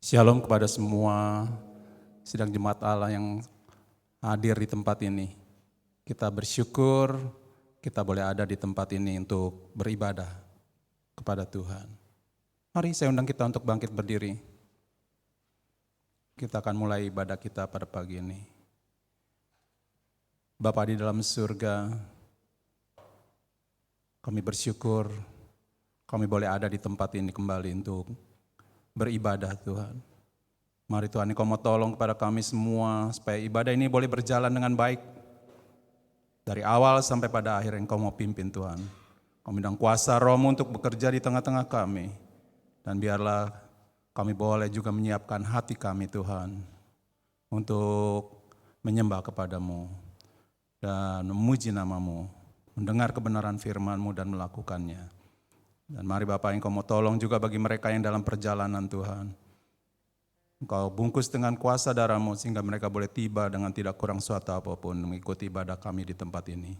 Shalom kepada semua sidang jemaat Allah yang hadir di tempat ini. Kita bersyukur kita boleh ada di tempat ini untuk beribadah kepada Tuhan. Mari saya undang kita untuk bangkit berdiri. Kita akan mulai ibadah kita pada pagi ini. Bapa di dalam surga, kami bersyukur kami boleh ada di tempat ini kembali untuk beribadah Tuhan. Mari Tuhan Engkau mau tolong kepada kami semua supaya ibadah ini boleh berjalan dengan baik. Dari awal sampai pada akhir Engkau mau pimpin Tuhan. Kami undang kuasa Roh-Mu untuk bekerja di tengah-tengah kami. Dan biarlah kami boleh juga menyiapkan hati kami Tuhan untuk menyembah kepadamu dan memuji nama-Mu, mendengar kebenaran firman-Mu dan melakukannya. Dan mari Bapak Engkau mau tolong juga bagi mereka yang dalam perjalanan Tuhan. Engkau bungkus dengan kuasa darah-Mu sehingga mereka boleh tiba dengan tidak kurang suatu apapun mengikuti ibadah kami di tempat ini.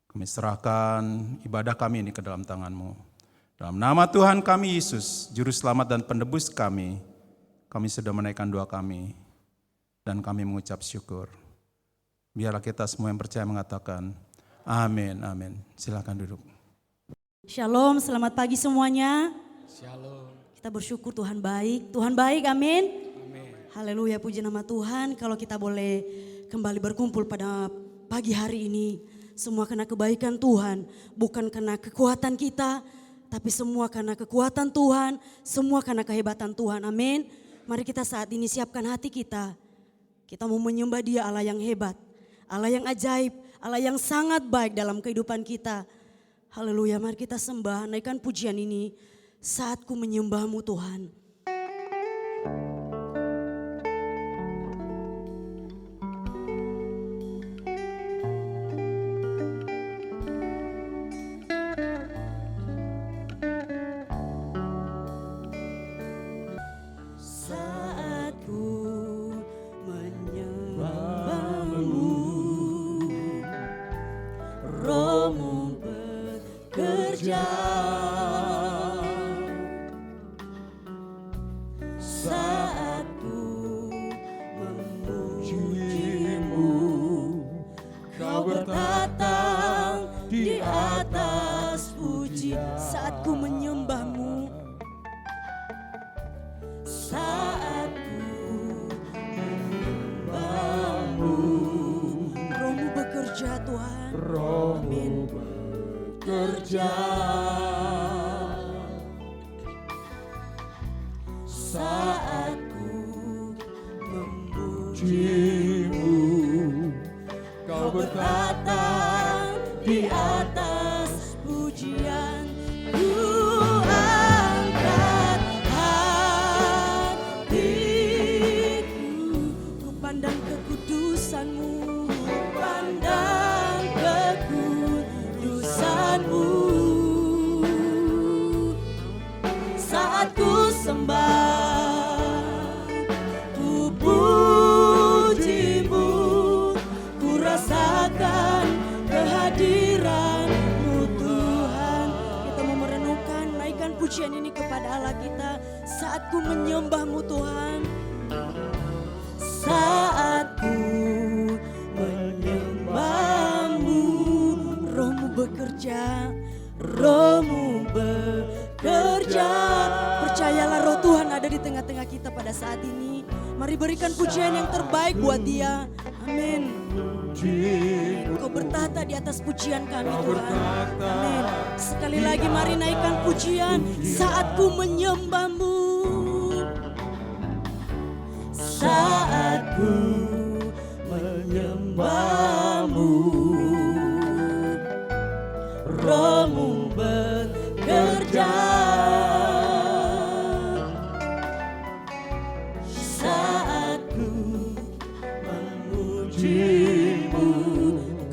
Kami serahkan ibadah kami ini ke dalam tangan-Mu. Dalam nama Tuhan kami Yesus, Juru Selamat dan Penebus kami sudah menaikkan doa kami dan kami mengucap syukur. Biarlah kita semua yang percaya mengatakan amin, amin. Silakan duduk. Shalom, selamat pagi semuanya. Shalom. Kita bersyukur Tuhan baik, amin. Amin. Haleluya, puji nama Tuhan. Kalau kita boleh kembali berkumpul pada pagi hari ini, semua karena kebaikan Tuhan, bukan karena kekuatan kita, tapi semua karena kekuatan Tuhan, semua karena kehebatan Tuhan, amin. Mari kita saat ini siapkan hati kita. Kita mau menyembah Dia, Allah yang hebat, Allah yang ajaib, Allah yang sangat baik dalam kehidupan kita. Haleluya, mari kita sembah, naikkan pujian ini. Saatku menyembah-Mu Tuhan. Saatku menyembah-Mu, Roh-Mu bekerja. Saatku memuji-Mu, Kau bertata di atas puji. Saatku menyembah-Mu, saatku menyembah-Mu, Roh-Mu bekerja Tuhan, amin. Bekerja. Saatku memuji-Mu, Kau bertata di atas pujian. Ku angkat hatiku, ku pandang kekudusan-Mu, pandang kekudusan-Mu. Saat ku sembah, ku puji-Mu, ku rasakan kehadiran-Mu Tuhan. Kita mau merenungkan, naikkan pujian ini kepada Allah kita. Saat ku menyembah-Mu Tuhan, saat ku menyembah-Mu, Roh-Mu bekerja, Roh-Mu bekerja. Percayalah roh Tuhan ada di tengah-tengah kita pada saat ini. Mari berikan pujian yang terbaik buat Dia. Amin. Kau bertata di atas pujian kami Tuhan. Amin. Sekali lagi mari naikkan pujian. Saat ku menyembah-Mu, saat ku menyembah-Mu, Roh-Mu bekerja. Saat ku memuji-Mu,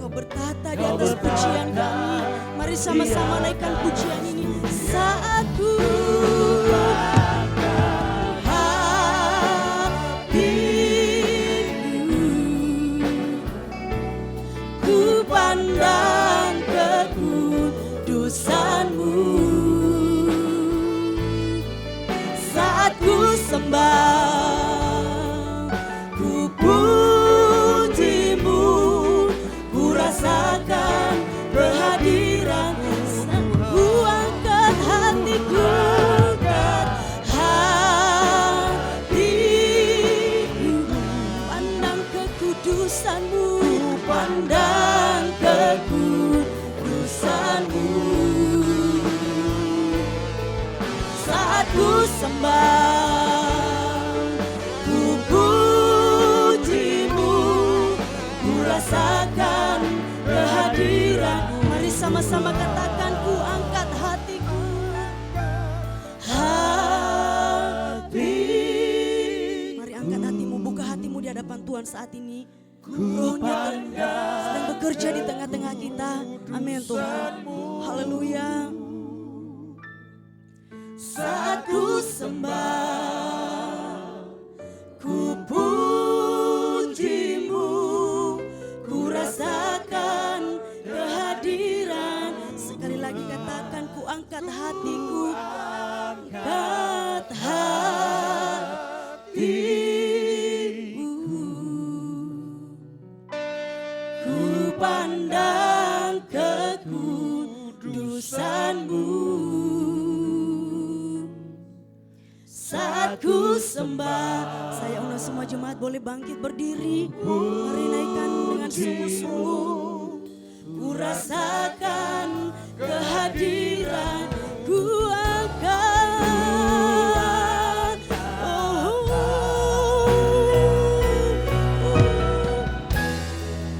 Kau bertata di atas pujian kami. Mari sama-sama naikkan pujian ini. Saat ku pandang kekudusan-Mu, saat ku sembah, ku pujimu, ku rasakan kehadiran, ku angkat hatiku, pandang kekudusanmu, pandang kekudusanmu. Saat ku sembah, ku pujimu, ku rasakan kehadiran. Mari sama-sama katakan, ku angkat hatiku, mari angkat hatimu, buka hatimu di hadapan Tuhan saat ini. Rohnya sedang bekerja di tengah-tengah kita. Amin Tuhan. Haleluya. Saat ku sembah, ku pujimu, ku rasakan kehadiran. Sekali lagi katakan, ku angkat hatiku, angkat hatiku, ku pandang kekudusanmu. Saat ku sembah, saya undang semua jemaat boleh bangkit berdiri. Mari naikkan dengan sungguh-sungguh. Ku rasakan kehadiran, ku angkat,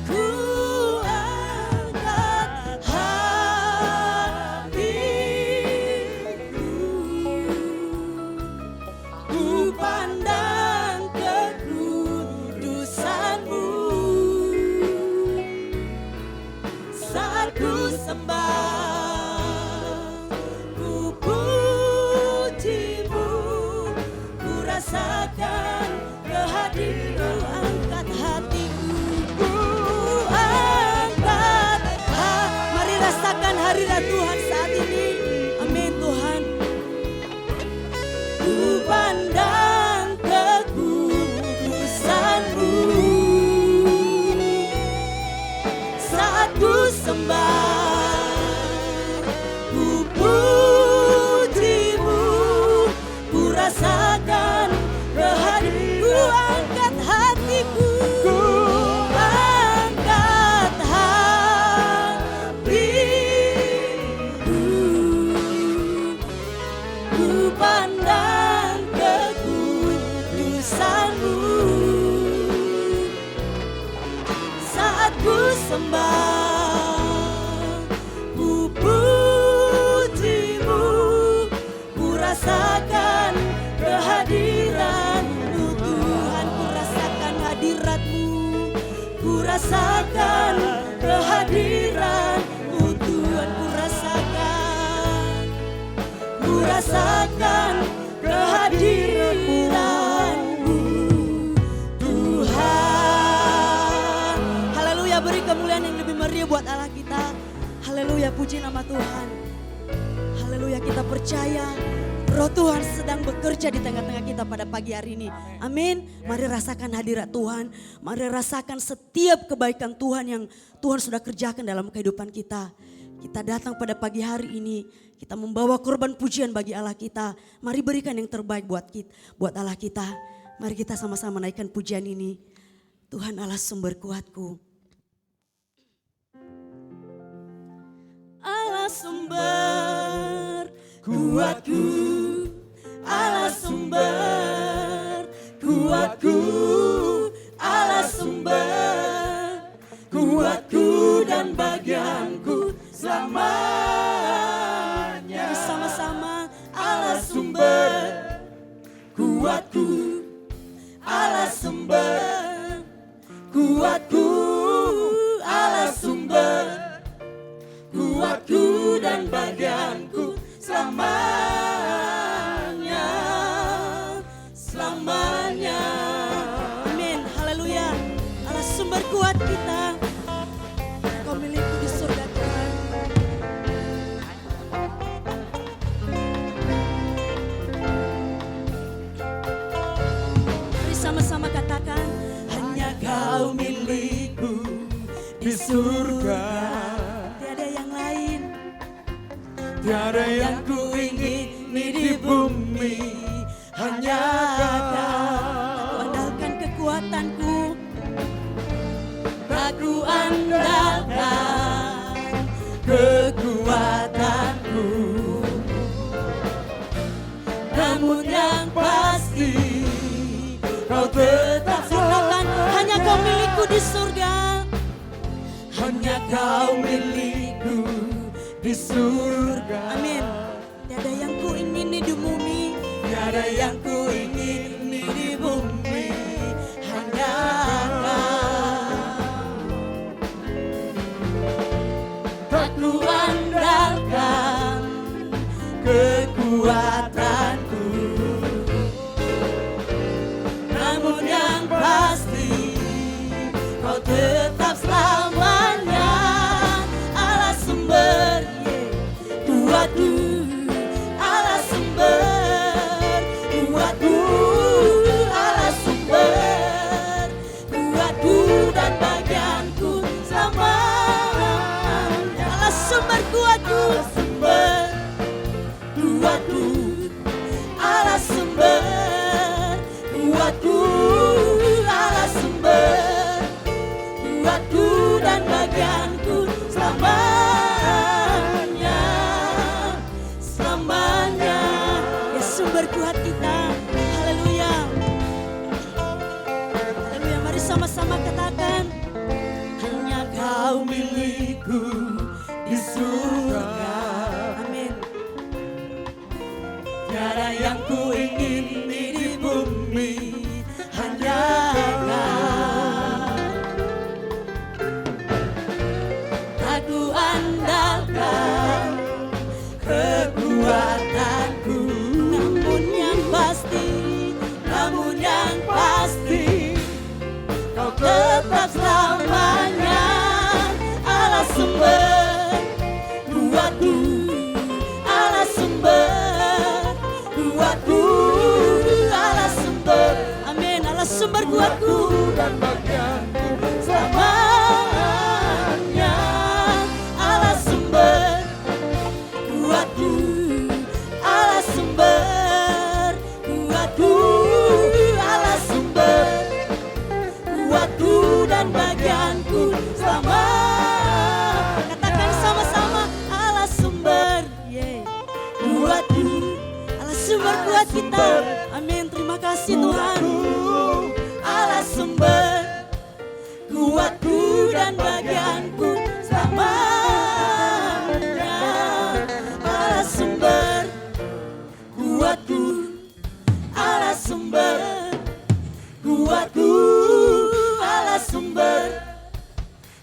ku angkat hatiku, ku pandang kekudusanmu. Saat ku sembah, ku pujimu, ku rasakan kehadiran. Angkat hatiku, ku angkat. Mari rasakan hadirat Tuhan saat ini. Amin Tuhan. Ku pandang kekudusanmu. Saat ku sembah, ku pujimu, ku rasakan kehadiran. Ku angkat hatiku, ku angkat hatiku, ku pandang kekudusanmu. Saat ku sembah, ku pujimu, ku rasakan kehadiran. Tuhan, ku rasakan hadirat-Mu, ku rasakan kehadiran. Tuhan, ku rasakan kehadiran-Mu, Tuhan. Haleluya, beri kemuliaan yang lebih meriah buat Allah kita. Haleluya, puji nama Tuhan. Haleluya, kita percaya Roh Tuhan sedang bekerja di tengah-tengah kita pada pagi hari ini. Amin. Mari rasakan hadirat Tuhan. Mari rasakan setiap kebaikan Tuhan yang Tuhan sudah kerjakan dalam kehidupan kita. Kita datang pada pagi hari ini. Kita membawa korban pujian bagi Allah kita. Mari berikan yang terbaik buat kita, buat Allah kita. Mari kita sama-sama naikkan pujian ini. Tuhan Allah sumber kuatku. Allah sumber kuatku, Allah sumber kuatku, Allah sumber kuatku dan bagianku selamanya. Bersama-sama, Allah sumber kuatku, Allah sumber kuatku, Allah sumber kuatku dan bagianku selamanya, selamanya. Amin, haleluya. Allah sumber kuat kita, Kau milikku di surga Tuhan. di surga. Tiada yang lain, Tiada yang ku ingini di bumi, hanya Kau. andalkan kekuatanku, aku andalkan kekuatanku. Namun yang pasti Kau tetap katakan, hanya Kau milikku di surga, Hanya Kau milikku di surga. amin. Tiada yang ku ingini di bumi, Tiada yang ku ingini di bumi, hanya Kau. aku andalkan kekuatanku. Namun yang pasti Kau tetap selamanya Allah sumber kuatku, Allah sumber kuatku, Allah sumber kuatku dan bagianku selamanya. Allah sumber kuatku, sumber kuatku, Allah sumber kuatku, Allah sumber kuatku dan bagianku selamanya, selamanya. Ya sumber kuat kita, haleluya, haleluya. Mari sama-sama katakan, hanya Kau milikku di surga, amin. Tiada yang ku ingini di bumi, hanya Kau. Aku andalkan kekuatanku, namun yang pasti, namun yang pasti Kau tetap selamanya Allah sumber kuatku, Allah sumber kuatku, Allah sumber, amin. Allah sumber kuatku Dan bagianku selamanya, Allah sumber kuatku, Allah sumber kuatku, Allah sumber kuatku dan bagianku selamanya. Katakan sama-sama, Allah sumber kuatku, Allah sumber kuat kita, amin. Terima kasih Tuhan. Allah sumber kuatku dan bagianku selamanya, Allah sumber kuatku, Allah sumber kuatku, Allah sumber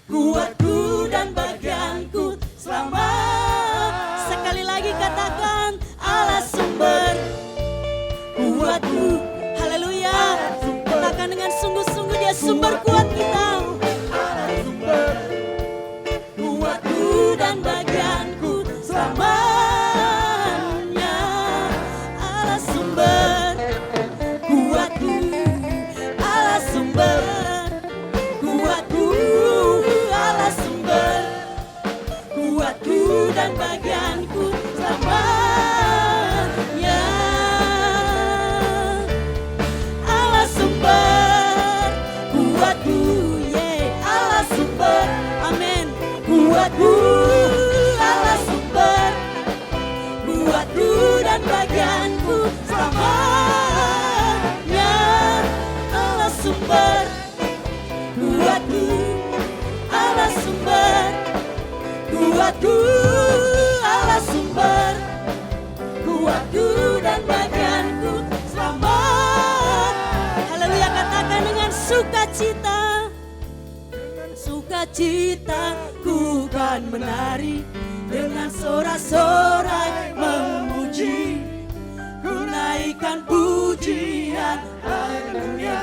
kuatku dan bagianku selamanya. Sekali lagi katakan, Allah sumber kuatku, haleluya. Katakan dengan sungguh-sungguh, Dia sumber kuat kita, kuatku dan bagianku selamanya, Allah sumber kuatku, Allah sumber kuatku, Allah sumber kuatku dan bagianku selamanya, Allah sumber kuatku, Allah sumber, amin. Kuatku, Allah sumber kuatku dan bagianku selamanya, Allah sumber kuatku, Allah sumber kuatku, Allah sumber kuatku dan bagianku selamanya. Haleluya, katakan dengan sukacita, sukacita ku kan menari, dengan sorak-sorai memuji, ku naikkan pujian, haleluya,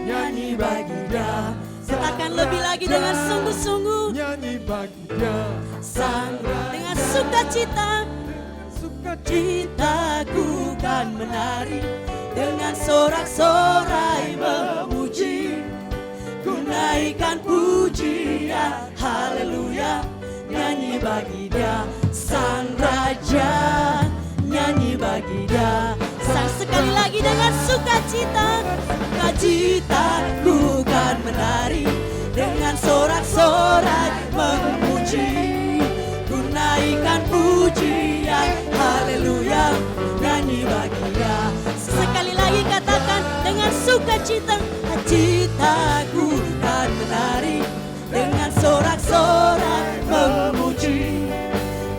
nyanyi bagi Dia. Katakan lebih lagi dengan sungguh-sungguh, nyanyi bagi Dia. sang dengan sukacita, sukacita ku kan menari, dengan sorak-sorai memuji, ku naikkan pujian, bagi Dia, Sang Raja. Nyanyi bagi Dia, Sang sekali lagi dengan sukacita. sukacitaku kan menari, dengan sorak-sorai memuji. Ku naikkan pujian, haleluya, nyanyi bagi Dia. Sekali lagi katakan dengan sukacita. Citaku kan menari, dengan sorak-sorai memuji.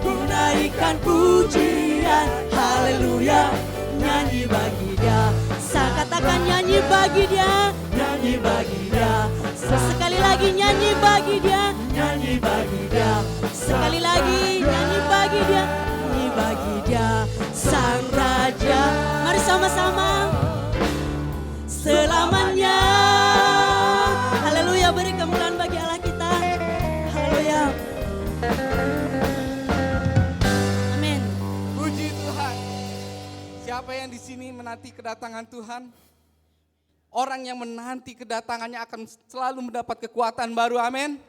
Ku naikkan pujian, haleluya, nyanyi bagi Dia. Saya katakan nyanyi bagi Dia. Nyanyi bagi Dia, Sekali lagi nyanyi bagi Dia. nyanyi bagi Dia, Sekali lagi nyanyi bagi Dia. nyanyi bagi Dia, Sang Raja. Mari sama-sama. Selamanya. Haleluya, beri kemuliaan bagi Allah kita. Haleluya. Amin. Puji Tuhan. Siapa yang di sini menanti kedatangan Tuhan? Orang yang menanti kedatangannya akan selalu mendapat kekuatan baru. Amin.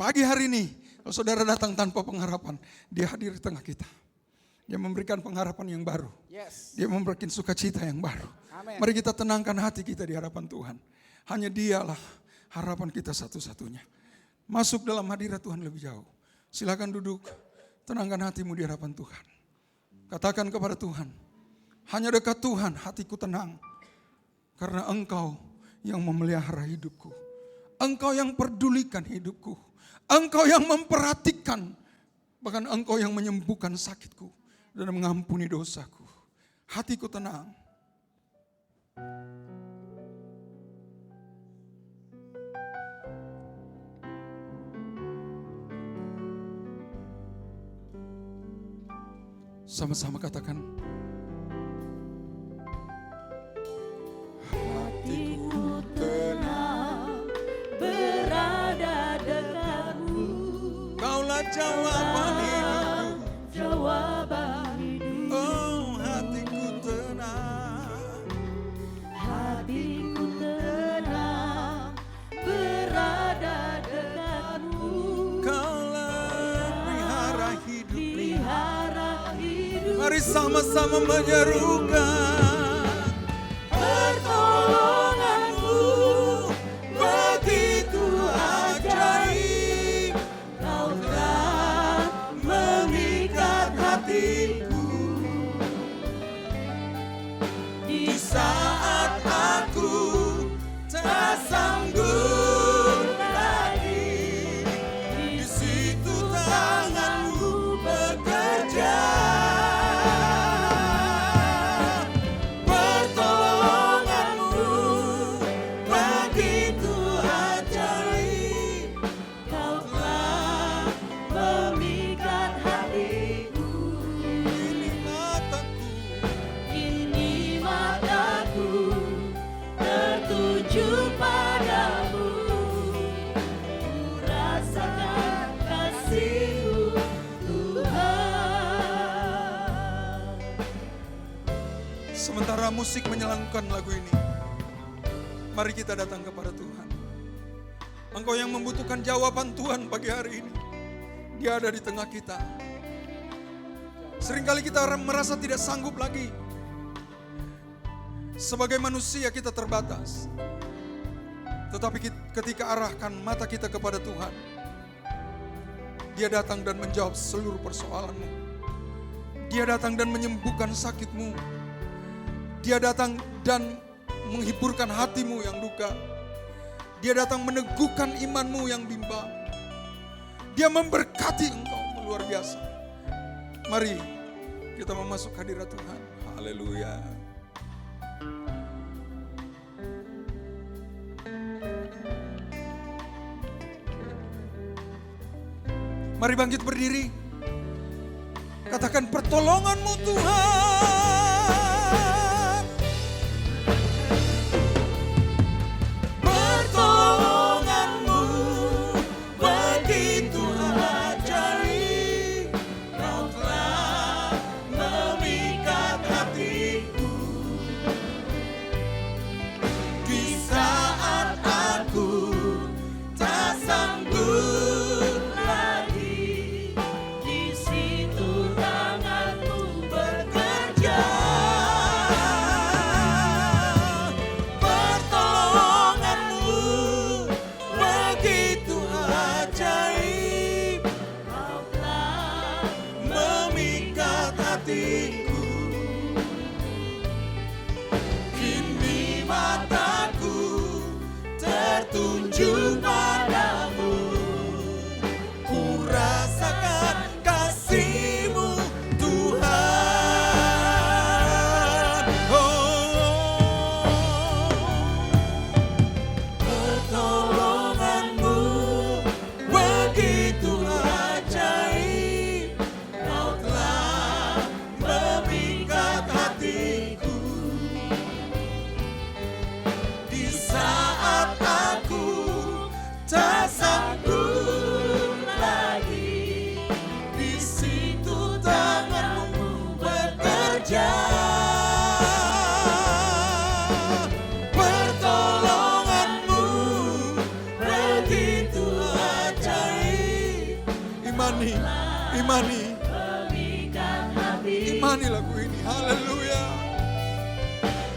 Pagi hari ini, kalau saudara datang tanpa pengharapan, Dia hadir di tengah kita. Dia memberikan pengharapan yang baru. Yes. Dia memberikan sukacita yang baru. Amin. Mari kita tenangkan hati kita di hadapan Tuhan. Hanya Dialah harapan kita satu-satunya. Masuk dalam hadirat Tuhan lebih jauh. Silakan duduk, tenangkan hatimu di hadapan Tuhan. Katakan kepada Tuhan, hanya dekat Tuhan hatiku tenang. Karena Engkau yang memelihara hidupku. Engkau yang pedulikan hidupku. Engkau yang memperhatikan. Bahkan Engkau yang menyembuhkan sakitku. Dan mengampuni dosaku. Hatiku tenang. Sama-sama katakan. Hatiku tenang, berada dekatmu. Kaulah jawaban hidupku. Jawaban hidup. Oh, hatiku tenang. Hatiku tenang, berada dekatmu. Kaulah pelihara hidup. Pelihara hidup. Mari sama-sama menyerukan. Pertolonganmu begitu ajaib. Kau telah memikat hatiku. Di saat aku tak sanggup lagi, di situ tanganmu bekerja. Pertolonganmu begitu ajaib. Kau telah memikat hatiku. Ini mataku. Kini mataku tertuju padamu. Ku rasakan kasih-Mu, Tuhan. Sementara musik menyelangkan lagu ini, mari kita datang kepada Tuhan. Engkau yang membutuhkan jawaban Tuhan pagi hari ini, Dia ada di tengah kita. Seringkali kita merasa tidak sanggup lagi. Sebagai manusia kita terbatas. Tetapi ketika arahkan mata kita kepada Tuhan, Dia datang dan menjawab seluruh persoalanmu. Dia datang dan menyembuhkan sakitmu. Dia datang dan menghiburkan hatimu yang duka. Dia datang meneguhkan imanmu yang bimbang. Dia memberkati engkau luar biasa. Mari kita memasuk hadirat Tuhan. Haleluya. Mari bangkit berdiri. Katakan pertolongan-Mu Tuhan. Pertolonganmu begitu ajaib. Kau telah memikat hatiku. Di saat aku tak sanggup lagi, Imani lagu ini. Haleluya.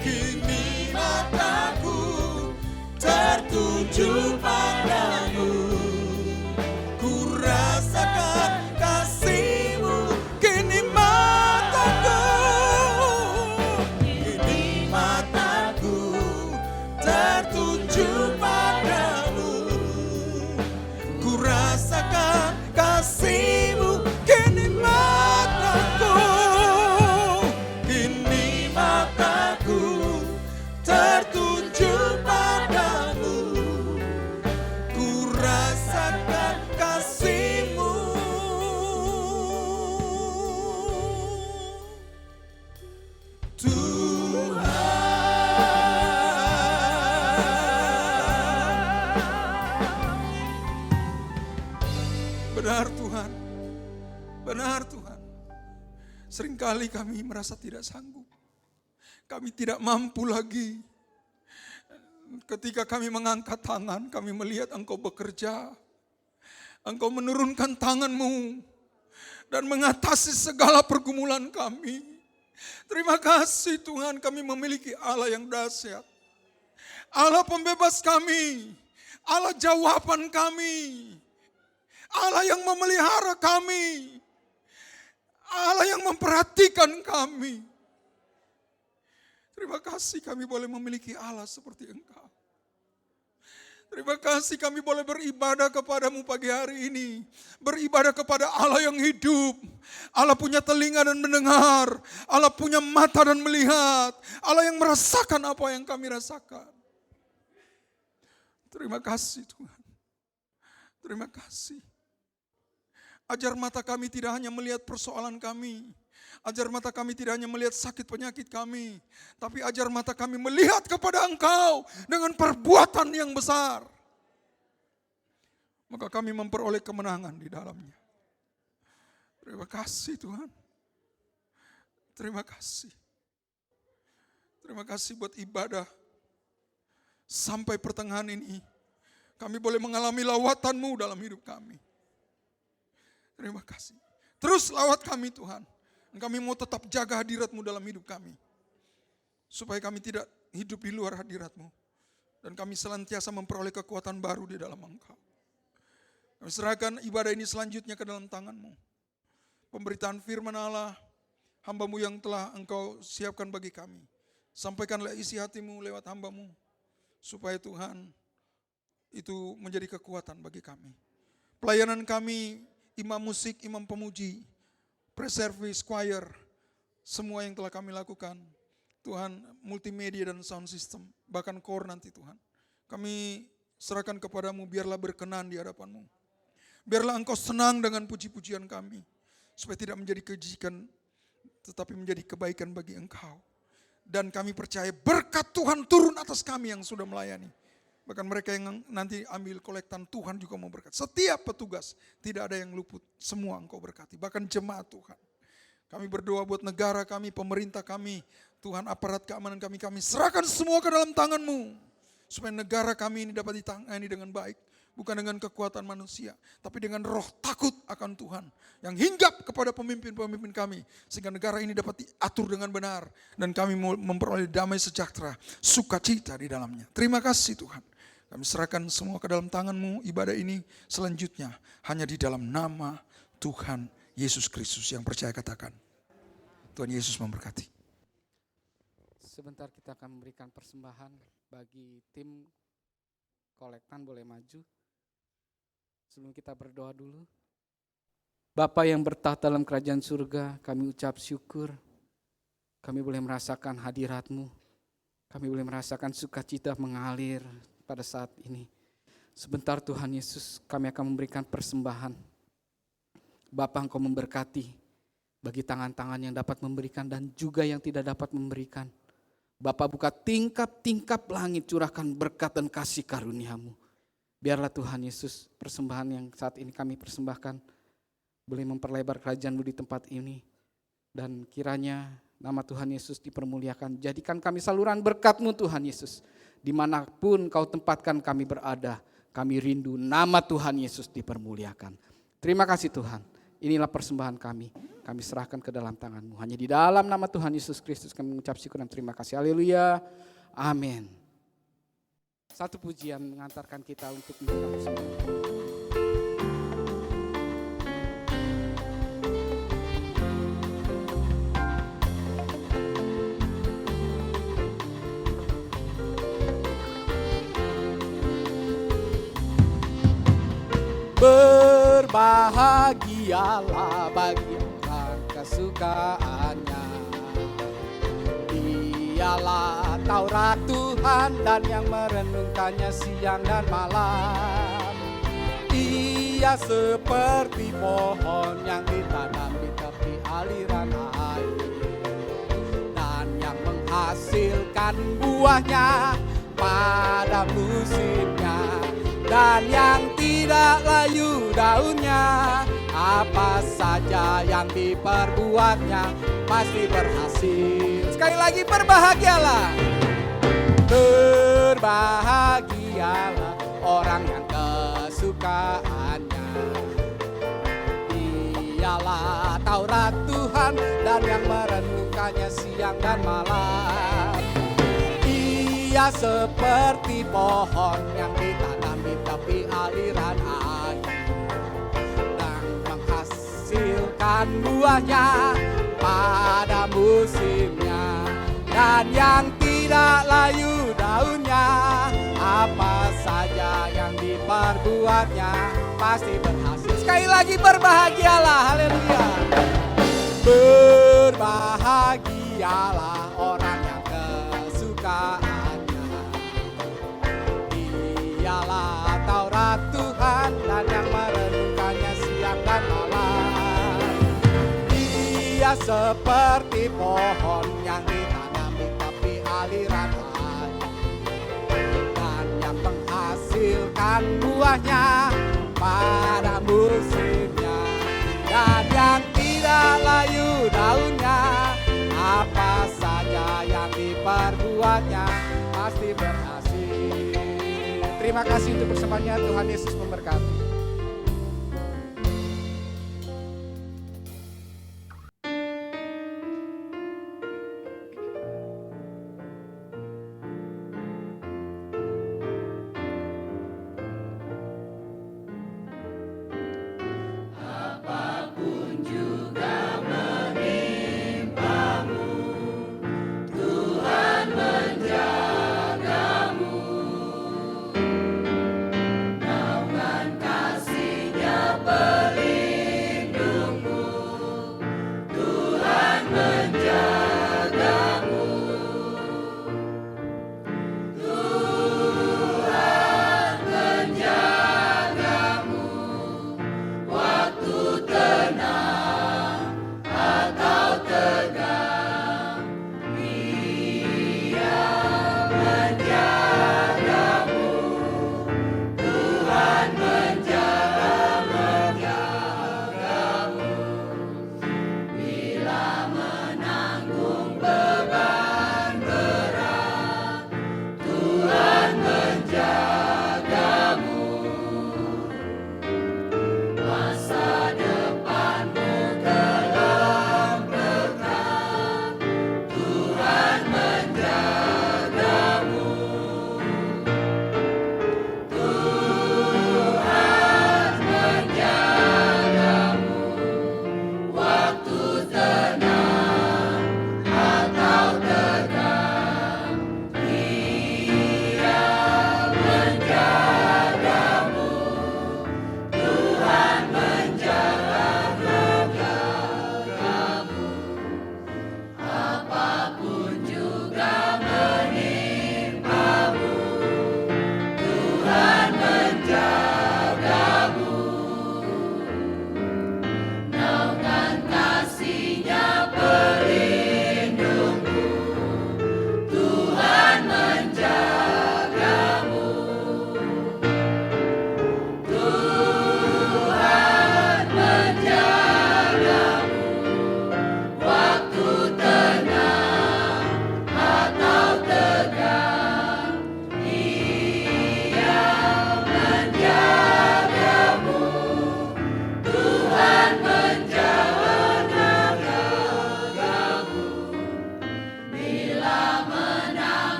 Kini mataku tertuju padamu, ku rasakan kasih-Mu. Kini mataku tertuju padamu, ku rasakan kasih-Mu. Kini mataku tertuju padamu, ku rasakan kasih-Mu. Benar Tuhan, benar Tuhan. Seringkali kami merasa tidak sanggup. Kami tidak mampu lagi. Ketika kami mengangkat tangan, kami melihat Engkau bekerja. Engkau menurunkan tangan-Mu dan mengatasi segala pergumulan kami. Terima kasih Tuhan, kami memiliki Allah yang dahsyat. Allah pembebas kami, Allah jawaban kami, Allah yang memelihara kami, Allah yang memperhatikan kami. Terima kasih kami boleh memiliki Allah seperti Engkau. Terima kasih kami boleh beribadah kepadamu pagi hari ini. Beribadah kepada Allah yang hidup. Allah punya telinga dan mendengar. Allah punya mata dan melihat. Allah yang merasakan apa yang kami rasakan. Terima kasih Tuhan. Terima kasih. Ajar mata kami tidak hanya melihat persoalan kami. Ajar mata kami tidak hanya melihat sakit penyakit kami, tapi ajar mata kami melihat kepada Engkau dengan perbuatan yang besar. Maka kami memperoleh kemenangan di dalamnya. Terima kasih Tuhan. Terima kasih. Terima kasih buat ibadah. Sampai pertengahan ini, kami boleh mengalami lawatan-Mu dalam hidup kami. Terima kasih. Terus lawat kami Tuhan. Kami mau tetap jaga hadirat-Mu dalam hidup kami. Supaya kami tidak hidup di luar hadirat-Mu. Dan kami senantiasa memperoleh kekuatan baru di dalam Engkau. Kami serahkan ibadah ini selanjutnya ke dalam tangan-Mu. Pemberitaan firman Allah, hamba-Mu yang telah Engkau siapkan bagi kami. Sampaikanlah isi hati-Mu lewat hamba-Mu. Supaya Tuhan itu menjadi kekuatan bagi kami. Pelayanan kami, imam musik, imam pemuji, pre-service, choir, semua yang telah kami lakukan. Tuhan, multimedia dan sound system, bahkan core nanti Tuhan. Kami serahkan kepadamu, biarlah berkenan di hadapan-Mu. Biarlah Engkau senang dengan puji-pujian kami. Supaya tidak menjadi kejikan, tetapi menjadi kebaikan bagi Engkau. Dan kami percaya berkat Tuhan turun atas kami yang sudah melayani. Bahkan mereka yang nanti ambil kolektan, Tuhan juga mau berkati. Setiap petugas, tidak ada yang luput. Semua Engkau berkati. Bahkan jemaat Tuhan. Kami berdoa buat negara kami, pemerintah kami. Tuhan, aparat keamanan kami serahkan semua ke dalam tangan-Mu. Supaya negara kami ini dapat ditangani dengan baik. Bukan dengan kekuatan manusia. Tapi dengan roh takut akan Tuhan. Yang hinggap kepada pemimpin-pemimpin kami. Sehingga negara ini dapat diatur dengan benar. Dan kami memperoleh damai sejahtera. Sukacita di dalamnya. Terima kasih Tuhan. Kami serahkan semua ke dalam tangan-Mu, ibadah ini selanjutnya hanya di dalam nama Tuhan Yesus Kristus. Yang percaya katakan, Tuhan Yesus memberkati. Sebentar kita akan memberikan persembahan bagi tim kolektan, boleh maju. Sebelum kita berdoa dulu. Bapa yang bertahta dalam kerajaan surga, kami ucap syukur. Kami boleh merasakan hadirat-Mu. Kami boleh merasakan sukacita mengalir pada saat ini. Sebentar Tuhan Yesus, kami akan memberikan persembahan. Bapa, Engkau memberkati bagi tangan-tangan yang dapat memberikan dan juga yang tidak dapat memberikan. Bapa, buka tingkap-tingkap langit, curahkan berkat dan kasih karunia-Mu. Biarlah Tuhan Yesus, persembahan yang saat ini kami persembahkan boleh memperlebar kerajaan-Mu di tempat ini. Dan kiranya nama Tuhan Yesus dipermuliakan. Jadikan kami saluran berkat-Mu Tuhan Yesus. Dimanapun Kau tempatkan kami berada, kami rindu nama Tuhan Yesus dipermuliakan. Terima kasih Tuhan. Inilah persembahan kami. Kami serahkan ke dalam tangan-Mu. Hanya di dalam nama Tuhan Yesus Kristus kami mengucap syukur dan terima kasih. Haleluya. Amin. Satu pujian mengantarkan kita untuk memberikan persembahan. Berbahagialah bagi orang kesukaannya. Dialah Taurat Tuhan dan yang merenungkannya siang dan malam. Ia seperti pohon yang ditanam di tepi aliran air dan yang menghasilkan buahnya pada musimnya. Dan yang tidak layu daunnya, apa saja yang diperbuatnya pasti berhasil. Sekali lagi berbahagialah. Berbahagialah orang yang kesukaannya. Dialah Taurat Tuhan dan yang merenungkannya siang dan malam. Ia seperti pohon yang ditanam di tepi aliran air dan menghasilkan buahnya pada musimnya. Dan yang tidak layu daunnya, apa saja yang diperbuatnya pasti berhasil. Sekali lagi berbahagialah, haleluya. Berbahagialah orang yang kesukaan. Dialah Taurat Tuhan dan yang merenungkannya siang dan malam. Dia seperti pohon yang ditanam di tepi aliran air dan yang menghasilkan buahnya pada musimnya. Dan yang tidak layu daunnya, apa saja yang diperbuatnya pasti berhasil. Terima kasih untuk bersamanya. Tuhan Yesus memberkati. Naungan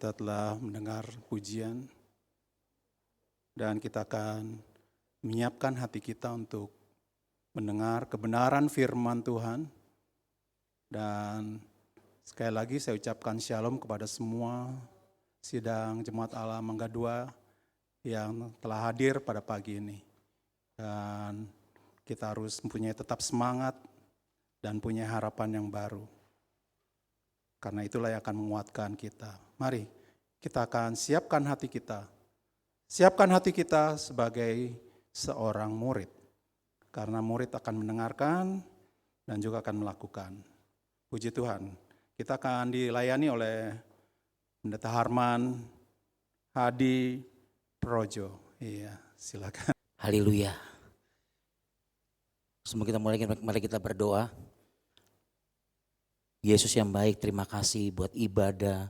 kita telah mendengar pujian dan kita akan menyiapkan hati kita untuk mendengar kebenaran firman Tuhan. Dan sekali lagi saya ucapkan shalom kepada semua sidang Jemaat Allah Mangga II yang telah hadir pada pagi ini. Dan kita harus mempunyai tetap semangat dan punya harapan yang baru. Karena itulah yang akan menguatkan kita. Mari kita akan siapkan hati kita. Siapkan hati kita sebagai seorang murid. Karena murid akan mendengarkan dan juga akan melakukan. Puji Tuhan. Kita akan dilayani oleh Pendeta Harman Hadi Projo. Iya, silakan. Haleluya. Semua kita mari kita berdoa. Yesus yang baik, terima kasih buat ibadah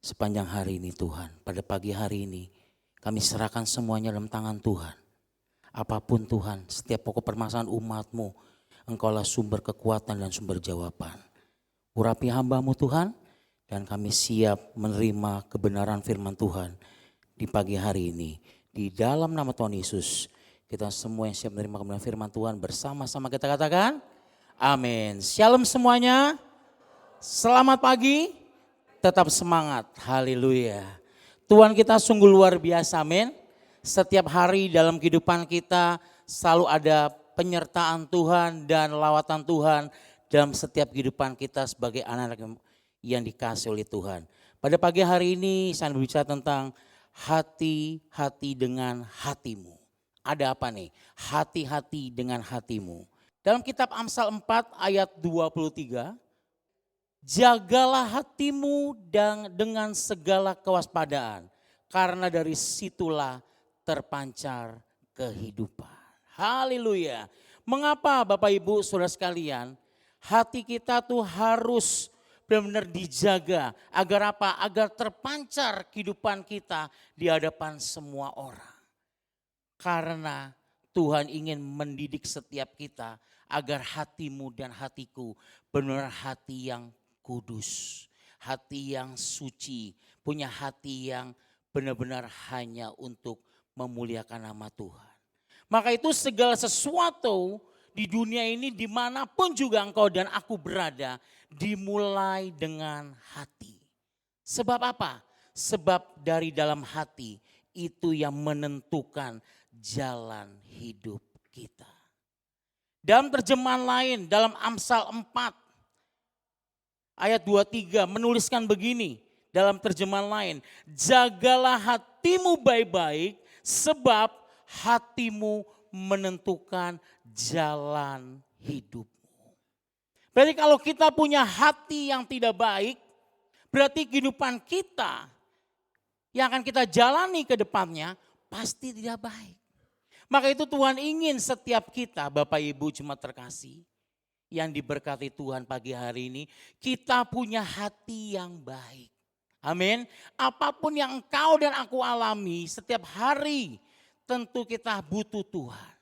sepanjang hari ini Tuhan. Pada pagi hari ini kami serahkan semuanya dalam tangan Tuhan. Apapun Tuhan, setiap pokok permasalahan umat-Mu, Engkaulah sumber kekuatan dan sumber jawaban. Urapi hamba-Mu Tuhan, dan kami siap menerima kebenaran firman Tuhan di pagi hari ini. Di dalam nama Tuhan Yesus, kita semua yang siap menerima kebenaran firman Tuhan bersama-sama kita katakan, amin. Shalom semuanya, selamat pagi, tetap semangat, haleluya. Tuhan kita sungguh luar biasa, amin. Setiap hari dalam kehidupan kita selalu ada penyertaan Tuhan dan lawatan Tuhan dalam setiap kehidupan kita sebagai anak-anak yang dikasihi oleh Tuhan. Pada pagi hari ini saya berbicara tentang hati-hati dengan hatimu. Ada apa nih? Hati-hati dengan hatimu. Dalam kitab Amsal 4 ayat 23, jagalah hatimu dengan segala kewaspadaan, karena dari situlah terpancar kehidupan. Haleluya. Mengapa Bapak Ibu Saudara sekalian, hati kita tuh harus benar-benar dijaga. Agar apa? Agar terpancar kehidupan kita di hadapan semua orang. Karena Tuhan ingin mendidik setiap kita agar hatimu dan hatiku benar hati yang kudus, hati yang suci, punya hati yang benar-benar hanya untuk memuliakan nama Tuhan. Maka itu segala sesuatu di dunia ini dimanapun juga engkau dan aku berada dimulai dengan hati. Sebab apa? Sebab dari dalam hati itu yang menentukan jalan hidup kita. Dalam terjemahan lain, dalam Amsal 4 ayat 23 menuliskan begini dalam terjemahan lain. Jagalah hatimu baik-baik sebab hatimu menentukan jalan hidupmu. Berarti kalau kita punya hati yang tidak baik, berarti kehidupan kita yang akan kita jalani ke depannya pasti tidak baik. Maka itu Tuhan ingin setiap kita, Bapak Ibu Jemaat terkasih, yang diberkati Tuhan pagi hari ini, kita punya hati yang baik. Amin. Apapun yang engkau dan aku alami setiap hari, tentu kita butuh Tuhan.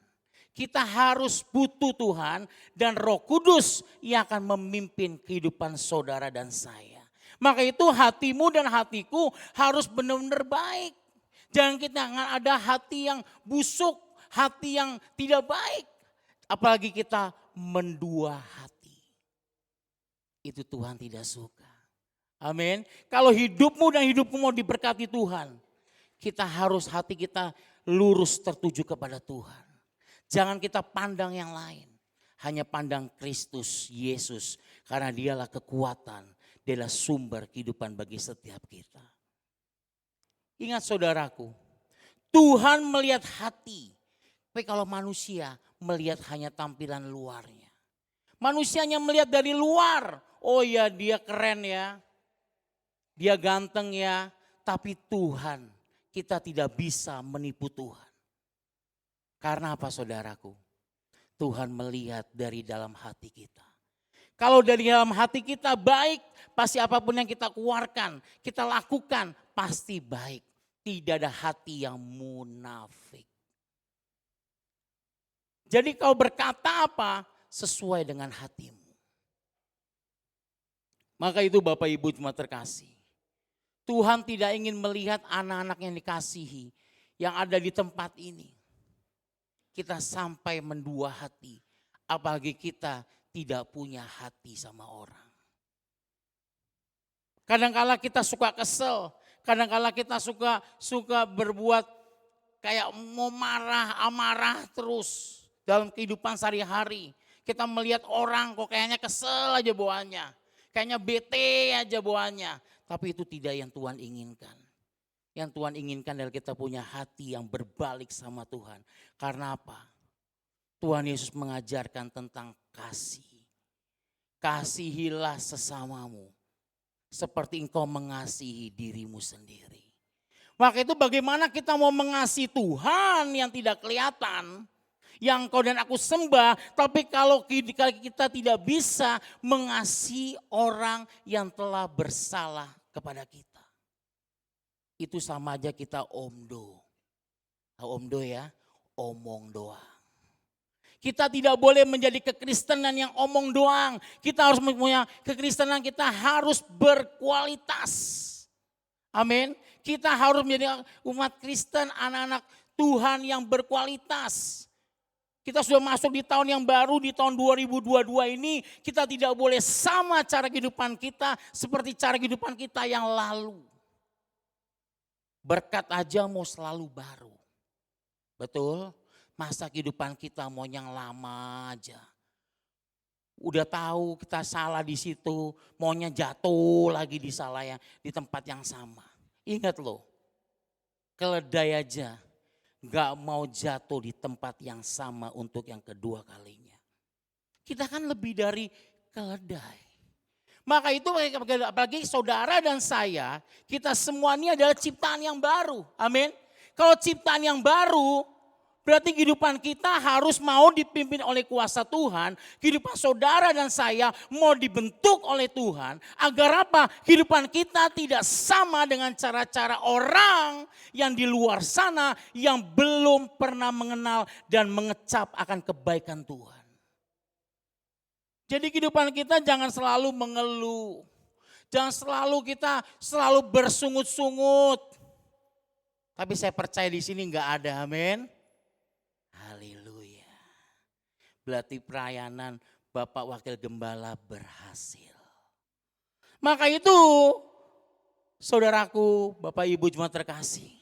Kita harus butuh Tuhan dan Roh Kudus yang akan memimpin kehidupan saudara dan saya. Maka itu hatimu dan hatiku harus benar-benar baik. Jangan kita ada hati yang busuk, hati yang tidak baik. Apalagi kita mendua hati. Itu Tuhan tidak suka. Amin. Kalau hidupmu dan hidupku mau diberkati Tuhan, kita harus hati kita lurus tertuju kepada Tuhan. Jangan kita pandang yang lain. Hanya pandang Kristus Yesus. Karena dialah kekuatan. Dialah sumber kehidupan bagi setiap kita. Ingat saudaraku. Tuhan melihat hati. Tapi kalau manusia melihat hanya tampilan luarnya. Manusianya melihat dari luar. Oh ya dia keren ya. Dia ganteng ya. Tapi Tuhan, kita tidak bisa menipu Tuhan. Karena apa saudaraku? Tuhan melihat dari dalam hati kita. Kalau dari dalam hati kita baik, pasti apapun yang kita keluarkan, kita lakukan pasti baik. Tidak ada hati yang munafik. Jadi kau berkata apa? Sesuai dengan hatimu. Maka itu Bapak Ibu Jemaat terkasih. Tuhan tidak ingin melihat anak-anak yang dikasihi, yang ada di tempat ini. Kita sampai mendua hati, apalagi kita tidak punya hati sama orang. Kadang-kala kita suka kesel, kadang-kala kita suka berbuat kayak mau marah, amarah terus dalam kehidupan sehari-hari. Kita melihat orang kok kayaknya kesel aja bawaannya, kayaknya bete aja bawaannya. Tapi itu tidak yang Tuhan inginkan. Yang Tuhan inginkan adalah kita punya hati yang berbalik sama Tuhan. Karena apa? Tuhan Yesus mengajarkan tentang kasih. Kasihilah sesamamu seperti engkau mengasihi dirimu sendiri. Maka itu bagaimana kita mau mengasihi Tuhan yang tidak kelihatan, yang kau dan aku sembah, tapi kalau kita tidak bisa mengasihi orang yang telah bersalah kepada kita. Itu sama aja kita omdo. Omdo ya, omong doang. Kita tidak boleh menjadi kekristenan yang omong doang. Kita harus punya kekristenan, kita harus berkualitas. Amin. Kita harus menjadi umat Kristen, anak-anak Tuhan yang berkualitas. Kita sudah masuk di tahun yang baru, di tahun 2022 ini. Kita tidak boleh sama cara kehidupan kita seperti cara kehidupan kita yang lalu. Berkat aja mau selalu baru. Betul? Masa kehidupan kita mau yang lama aja. Udah tahu kita salah di situ, maunya jatuh lagi di salah yang di tempat yang sama. Ingat loh, keledai aja gak mau jatuh di tempat yang sama untuk yang kedua kalinya. Kita kan lebih dari keledai. Maka itu apalagi saudara dan saya, kita semua ini adalah ciptaan yang baru. Amin. Kalau ciptaan yang baru, berarti kehidupan kita harus mau dipimpin oleh kuasa Tuhan. Kehidupan saudara dan saya mau dibentuk oleh Tuhan. Agar apa? Kehidupan kita tidak sama dengan cara-cara orang yang di luar sana yang belum pernah mengenal dan mengecap akan kebaikan Tuhan. Jadi kehidupan kita jangan selalu mengeluh. Jangan selalu bersungut-sungut. Tapi saya percaya di sini enggak ada, amin. Haleluya. Berarti pelayanan Bapak Wakil Gembala berhasil. Maka itu saudaraku, Bapak Ibu jemaat terkasih.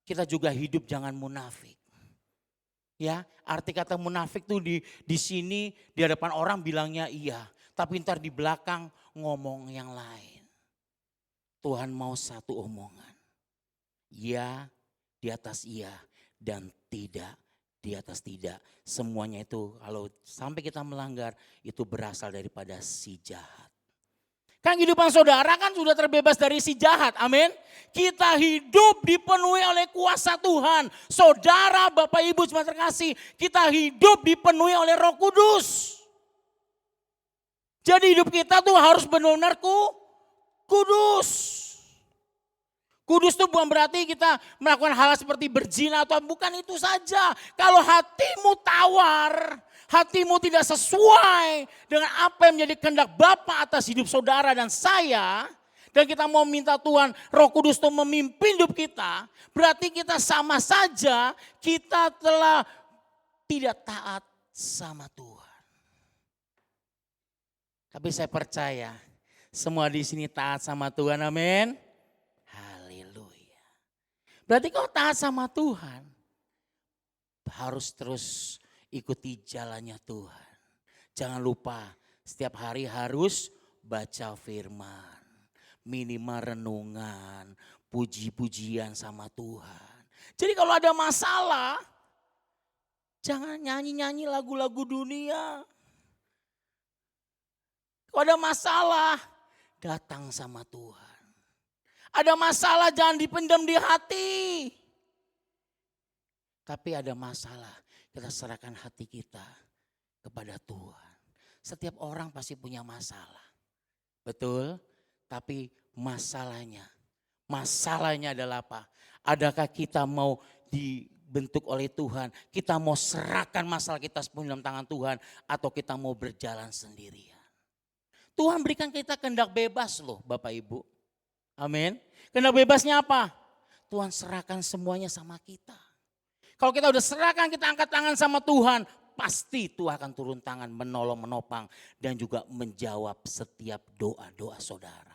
Kita juga hidup jangan munafik. Ya, arti kata munafik tuh di sini di hadapan orang bilangnya iya, tapi ntar di belakang ngomong yang lain. Tuhan mau satu omongan. Ya di atas iya dan tidak di atas tidak. Semuanya itu kalau sampai kita melanggar itu berasal daripada si jahat. Kan kehidupan saudara kan sudah terbebas dari si jahat, amin. Kita hidup dipenuhi oleh kuasa Tuhan. Saudara, Bapak Ibu jemaat terkasih, kita hidup dipenuhi oleh Roh Kudus. Jadi hidup kita tuh harus benar-benar kudus. Kudus itu bukan berarti kita melakukan hal seperti berzina atau bukan itu saja. Kalau hatimu tawar, hatimu tidak sesuai dengan apa yang menjadi kehendak Bapa atas hidup saudara dan saya, dan kita mau minta Tuhan Roh Kudus itu memimpin hidup kita, berarti kita sama saja kita telah tidak taat sama Tuhan. Tapi saya percaya semua di sini taat sama Tuhan, amin. Berarti kalau taat sama Tuhan, harus terus ikuti jalannya Tuhan. Jangan lupa setiap hari harus baca firman, minimal renungan, puji-pujian sama Tuhan. Jadi kalau ada masalah, jangan nyanyi-nyanyi lagu-lagu dunia. Kalau ada masalah, datang sama Tuhan. Ada masalah jangan dipendam di hati. Tapi ada masalah, kita serahkan hati kita kepada Tuhan. Setiap orang pasti punya masalah. Betul? Tapi masalahnya adalah apa? Adakah kita mau dibentuk oleh Tuhan? Kita mau serahkan masalah kita sepenuhnya dalam tangan Tuhan atau kita mau berjalan sendirian? Tuhan berikan kita kehendak bebas loh Bapak Ibu. Amin. Kehendak bebasnya apa? Tuhan serahkan semuanya sama kita. Kalau kita udah serahkan, kita angkat tangan sama Tuhan, pasti Tuhan akan turun tangan menolong, menopang, dan juga menjawab setiap doa-doa saudara.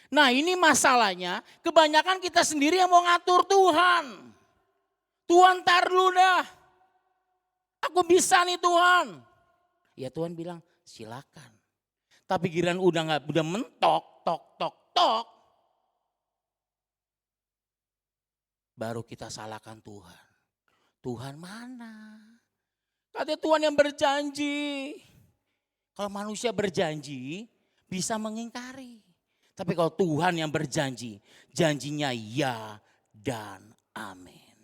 Nah ini masalahnya, kebanyakan kita sendiri yang mau ngatur Tuhan. Tuhan tar dulu dah, aku bisa nih Tuhan. Ya Tuhan bilang silakan. Tapi giliran udah mentok, tok, baru kita salahkan Tuhan. Tuhan mana? Katanya Tuhan yang berjanji. Kalau manusia berjanji bisa mengingkari. Tapi kalau Tuhan yang berjanji, janjinya ya dan amin.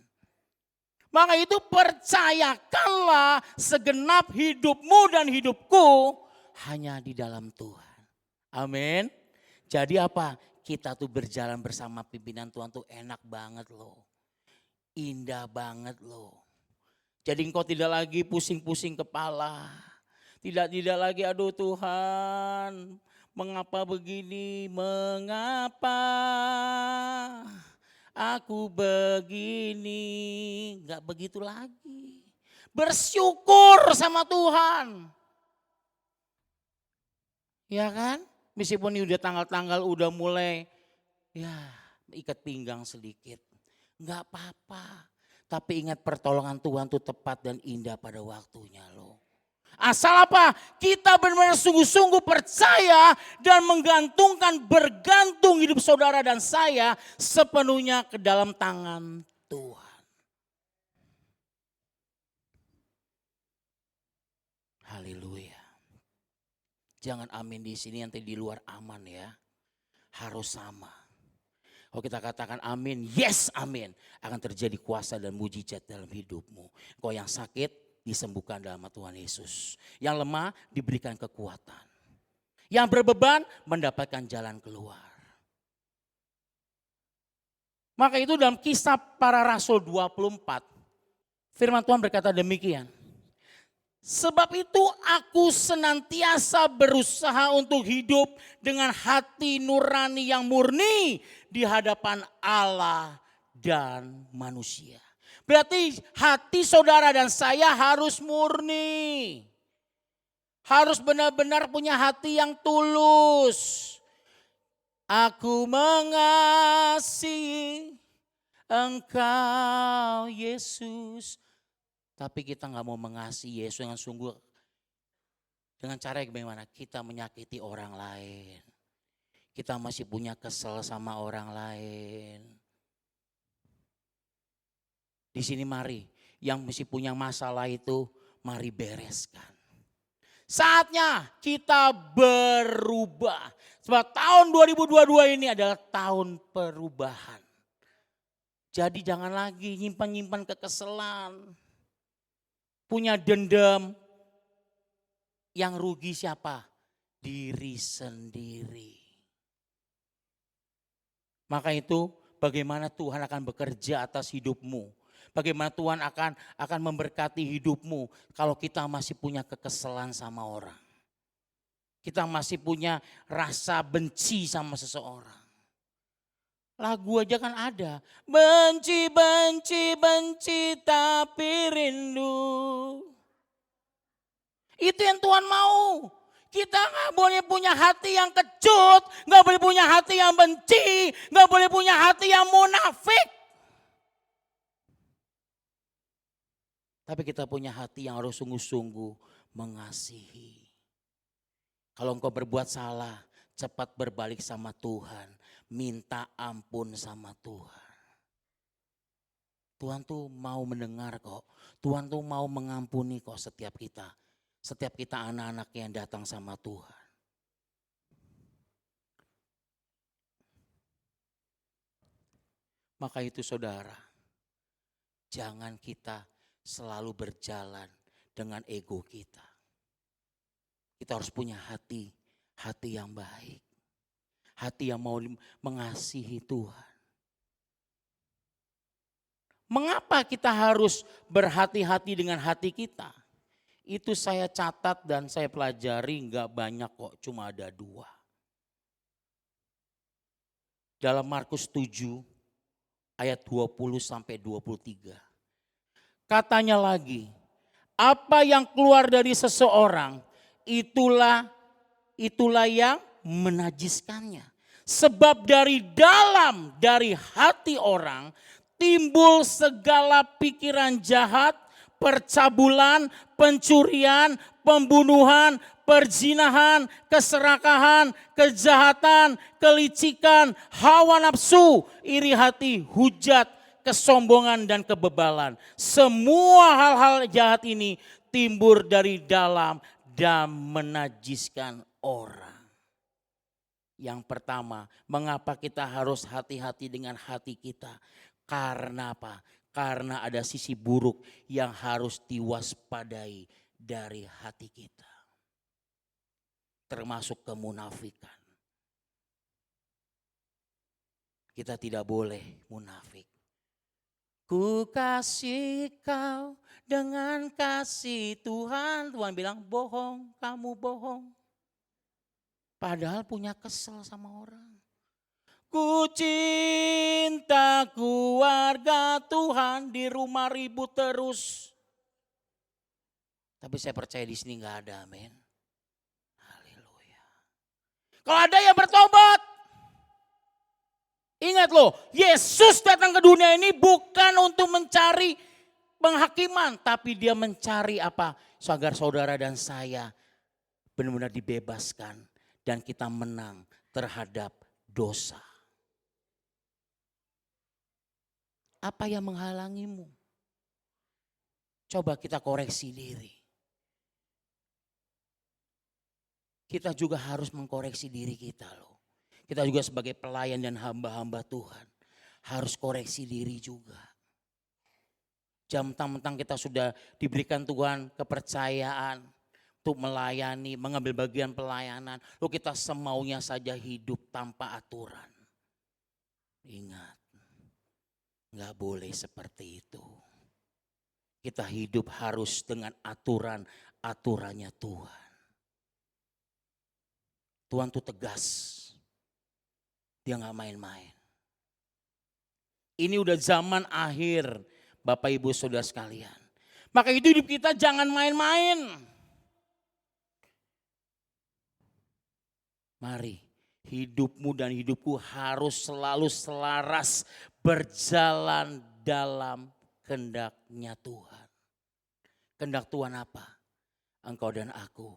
Maka itu percayakanlah segenap hidupmu dan hidupku hanya di dalam Tuhan. Amin. Jadi apa? Kita tuh berjalan bersama pimpinan Tuhan tuh enak banget loh. Indah banget loh. Jadi engkau tidak lagi pusing-pusing kepala. Tidak lagi aduh Tuhan, mengapa begini, mengapa aku begini. Enggak begitu lagi. Bersyukur sama Tuhan. Ya kan? Meskipun ini udah tanggal-tanggal udah mulai ya ikat pinggang sedikit. Enggak apa-apa. Tapi ingat pertolongan Tuhan itu tepat dan indah pada waktunya loh. Asal apa? Kita benar-benar sungguh-sungguh percaya dan bergantung hidup saudara dan saya sepenuhnya ke dalam tangan Tuhan. Haleluya. Jangan amin di sini, nanti di luar aman ya. Harus sama. Kalau kita katakan amin, yes amin. Akan terjadi kuasa dan mujizat dalam hidupmu. Kau yang sakit disembuhkan dalam nama Tuhan Yesus. Yang lemah diberikan kekuatan. Yang berbeban mendapatkan jalan keluar. Maka itu dalam Kisah Para Rasul 24. Firman Tuhan berkata demikian. Sebab itu aku senantiasa berusaha untuk hidup dengan hati nurani yang murni di hadapan Allah dan manusia. Berarti hati saudara dan saya harus murni. Harus benar-benar punya hati yang tulus. Aku mengasihi Engkau Yesus. Tapi kita gak mau mengasihi Yesus dengan sungguh. Dengan cara yang bagaimana? Kita menyakiti orang lain. Kita masih punya kesel sama orang lain. Di sini mari, yang masih punya masalah itu mari bereskan. Saatnya kita berubah. Sebab tahun 2022 ini adalah tahun perubahan. Jadi jangan lagi nyimpan-nyimpan kekesalan. Punya dendam. Yang rugi siapa? Diri sendiri. Maka itu bagaimana Tuhan akan bekerja atas hidupmu. Bagaimana Tuhan akan memberkati hidupmu kalau kita masih punya kekesalan sama orang. Kita masih punya rasa benci sama seseorang. Lagu aja kan ada. Benci, benci, benci tapi rindu. Itu yang Tuhan mau. Kita gak boleh punya hati yang kecut. Gak boleh punya hati yang benci. Gak boleh punya hati yang munafik. Tapi kita punya hati yang harus sungguh-sungguh mengasihi. Kalau engkau berbuat salah, cepat berbalik sama Tuhan. Minta ampun sama Tuhan. Tuhan tuh mau mendengar kok. Tuhan tuh mau mengampuni kok setiap kita. Setiap kita anak-anak yang datang sama Tuhan. Maka itu saudara, jangan kita selalu berjalan dengan ego kita. Kita harus punya hati yang baik. Hati yang mau mengasihi Tuhan. Mengapa kita harus berhati-hati dengan hati kita? Itu saya catat dan saya pelajari, enggak banyak kok, cuma ada 2. dalam Markus 7 ayat 20 sampai 23. Katanya lagi, apa yang keluar dari seseorang itulah yang menajiskannya. Sebab dari hati orang timbul segala pikiran jahat, percabulan, pencurian, pembunuhan, perzinahan, keserakahan, kejahatan, kelicikan, hawa nafsu, iri hati, hujat, kesombongan dan kebebalan. Semua hal-hal jahat ini timbul dari dalam dan menajiskan orang. Yang pertama, mengapa kita harus hati-hati dengan hati kita? Karena apa? Karena ada sisi buruk yang harus diwaspadai dari hati kita. Termasuk kemunafikan. Kita tidak boleh munafik. Ku kasih kau dengan kasih Tuhan. Tuhan bilang bohong, kamu bohong. Padahal punya kesel sama orang. Ku cinta keluarga Tuhan, di rumah ribut terus. Tapi saya percaya di sini nggak ada, amin. Haleluya. Kalau ada yang bertobat. Ingat loh, Yesus datang ke dunia ini bukan untuk mencari penghakiman. Tapi dia mencari apa? Agar saudara dan saya benar-benar dibebaskan. Dan kita menang terhadap dosa. Apa yang menghalangimu? Coba kita koreksi diri. Kita juga harus mengkoreksi diri kita loh. Kita juga sebagai pelayan dan hamba-hamba Tuhan. Harus koreksi diri juga. Jam mentang-mentang kita sudah diberikan Tuhan kepercayaan. Untuk melayani, mengambil bagian pelayanan. Lalu kita semaunya saja hidup tanpa aturan. Ingat, gak boleh seperti itu. Kita hidup harus dengan aturannya Tuhan. Tuhan tuh tegas. Dia gak main-main. Ini udah zaman akhir Bapak Ibu Saudara sekalian. Maka itu hidup kita jangan main-main. Mari hidupmu dan hidupku harus selalu selaras berjalan dalam kehendaknya Tuhan. Kehendak Tuhan apa? Engkau dan aku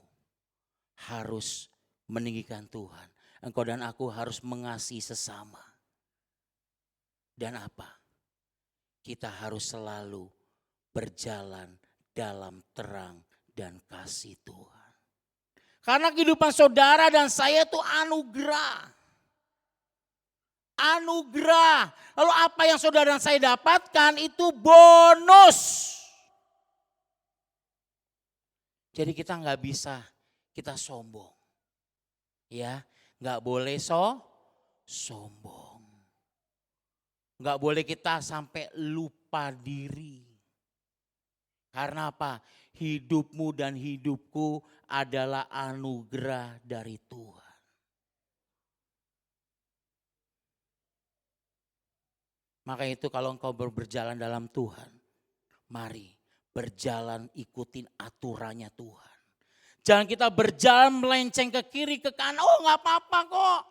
harus meninggikan Tuhan. Engkau dan aku harus mengasihi sesama. Dan apa? Kita harus selalu berjalan dalam terang dan kasih Tuhan. Karena kehidupan saudara dan saya itu anugerah. Anugerah. Lalu apa yang saudara dan saya dapatkan itu bonus. Jadi kita nggak bisa kita sombong. Ya, nggak boleh sombong. Nggak boleh kita sampai lupa diri. Karena apa? Hidupmu dan hidupku adalah anugerah dari Tuhan. Maka itu kalau engkau berjalan dalam Tuhan, mari berjalan ikutin aturannya Tuhan. Jangan kita berjalan melenceng ke kiri ke kanan, oh gak apa-apa kok.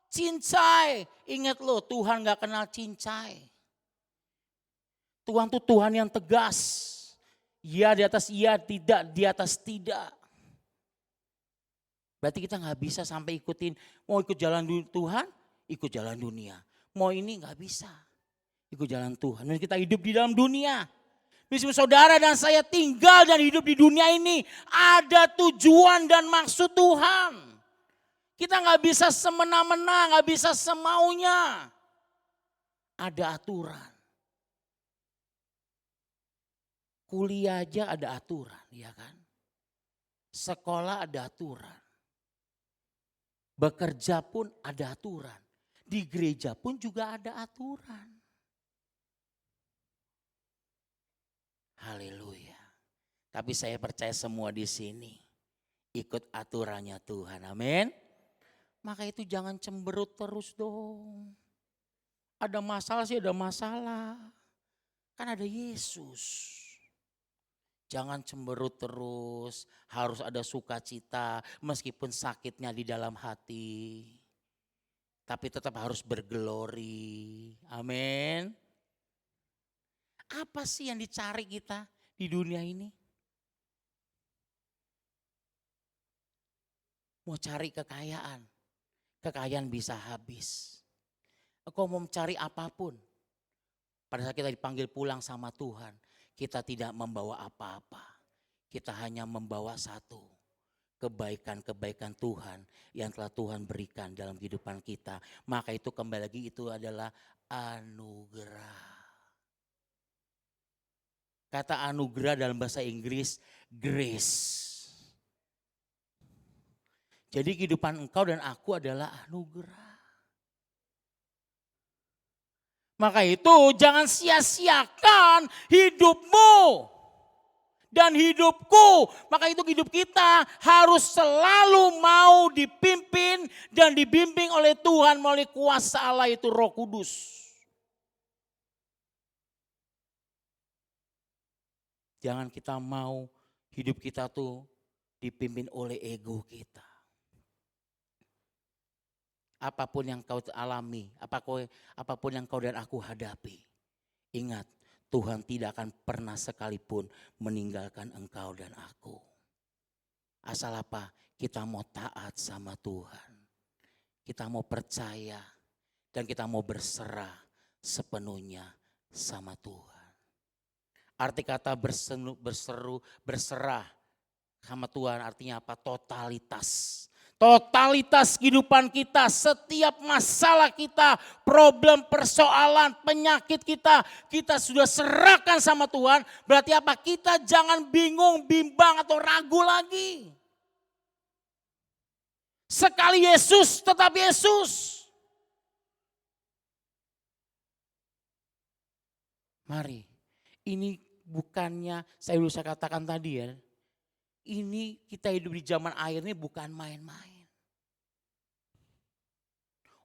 Cincai, ingat loh Tuhan gak kenal cincai. Tuhan tuh Tuhan yang tegas. Ya di atas iya, tidak di atas tidak. Berarti kita gak bisa sampai ikutin, mau ikut jalan Tuhan, ikut jalan dunia. Mau ini gak bisa, ikut jalan Tuhan. Dan kita hidup di dalam dunia. Meskipun saudara dan saya tinggal dan hidup di dunia ini, ada tujuan dan maksud Tuhan. Kita gak bisa semena-mena, gak bisa semaunya. Ada aturan. Kuliah aja ada aturan, ya kan? Sekolah ada aturan. Bekerja pun ada aturan. Di gereja pun juga ada aturan. Haleluya. Tapi saya percaya semua di sini ikut aturannya Tuhan. Amin. Maka itu jangan cemberut terus dong. Ada masalah sih ada masalah. Kan ada Yesus. Jangan cemberut terus, harus ada sukacita meskipun sakitnya di dalam hati. Tapi tetap harus bergelori. Amin. Apa sih yang dicari kita di dunia ini? Mau cari kekayaan. Kekayaan bisa habis. Engkau mau mencari apapun. Pada saat kita dipanggil pulang sama Tuhan, kita tidak membawa apa-apa. Kita hanya membawa satu. Kebaikan-kebaikan Tuhan yang telah Tuhan berikan dalam kehidupan kita. Maka itu kembali lagi itu adalah anugerah. Kata anugerah dalam bahasa Inggris grace. Jadi kehidupan engkau dan aku adalah anugerah. Maka itu jangan sia-siakan hidupmu dan hidupku. Maka itu hidup kita harus selalu mau dipimpin dan dibimbing oleh Tuhan melalui kuasa Allah itu Roh Kudus. Jangan kita mau hidup kita tuh dipimpin oleh ego kita. Apapun yang kau alami, apapun yang kau dan aku hadapi. Ingat, Tuhan tidak akan pernah sekalipun meninggalkan engkau dan aku. Asal apa? Kita mau taat sama Tuhan. Kita mau percaya dan kita mau berserah sepenuhnya sama Tuhan. Arti kata berserah sama Tuhan artinya apa? Totalitas. Totalitas kehidupan kita, setiap masalah kita, problem, persoalan, penyakit kita sudah serahkan sama Tuhan. Berarti apa? Kita jangan bingung, bimbang atau ragu lagi. Sekali Yesus, tetap Yesus. Mari, ini bukannya, saya katakan tadi ya. Ini kita hidup di zaman akhir ini bukan main-main.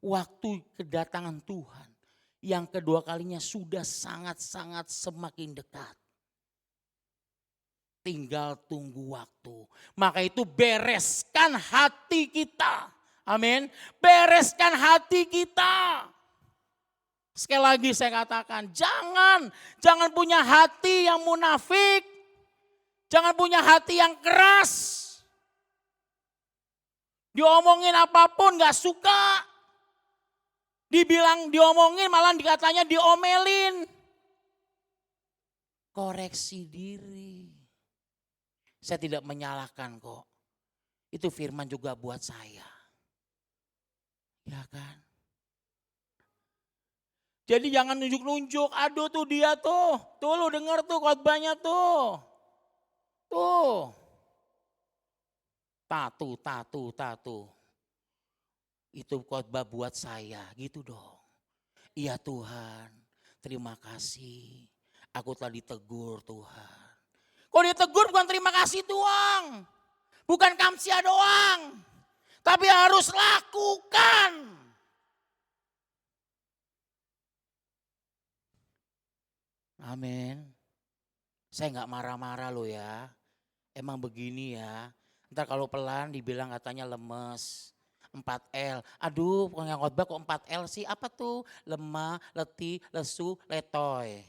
Waktu kedatangan Tuhan yang kedua kalinya sudah sangat-sangat semakin dekat. Tinggal tunggu waktu. Maka itu bereskan hati kita. Amin. Bereskan hati kita. Sekali lagi saya katakan, jangan punya hati yang munafik. Jangan punya hati yang keras. Diomongin apapun gak suka. Dibilang diomongin malah dikatanya diomelin. Koreksi diri. Saya tidak menyalahkan kok. Itu firman juga buat saya. Ya kan? Jadi jangan nunjuk-nunjuk. Aduh tuh dia tuh. Tuh lu denger tuh khotbahnya tuh. Tuh, tatu. Itu khotbah buat saya, gitu dong. Iya Tuhan, terima kasih. Aku telah ditegur Tuhan. Kok ditegur bukan terima kasih doang. Bukan kamsia doang. Tapi harus lakukan. Amin. Saya gak marah-marah loh ya. Emang begini ya, ntar kalau pelan dibilang katanya lemes, 4L. Aduh yang khotbah kok 4L sih, apa tuh? Lemah, letih, lesu, letoy.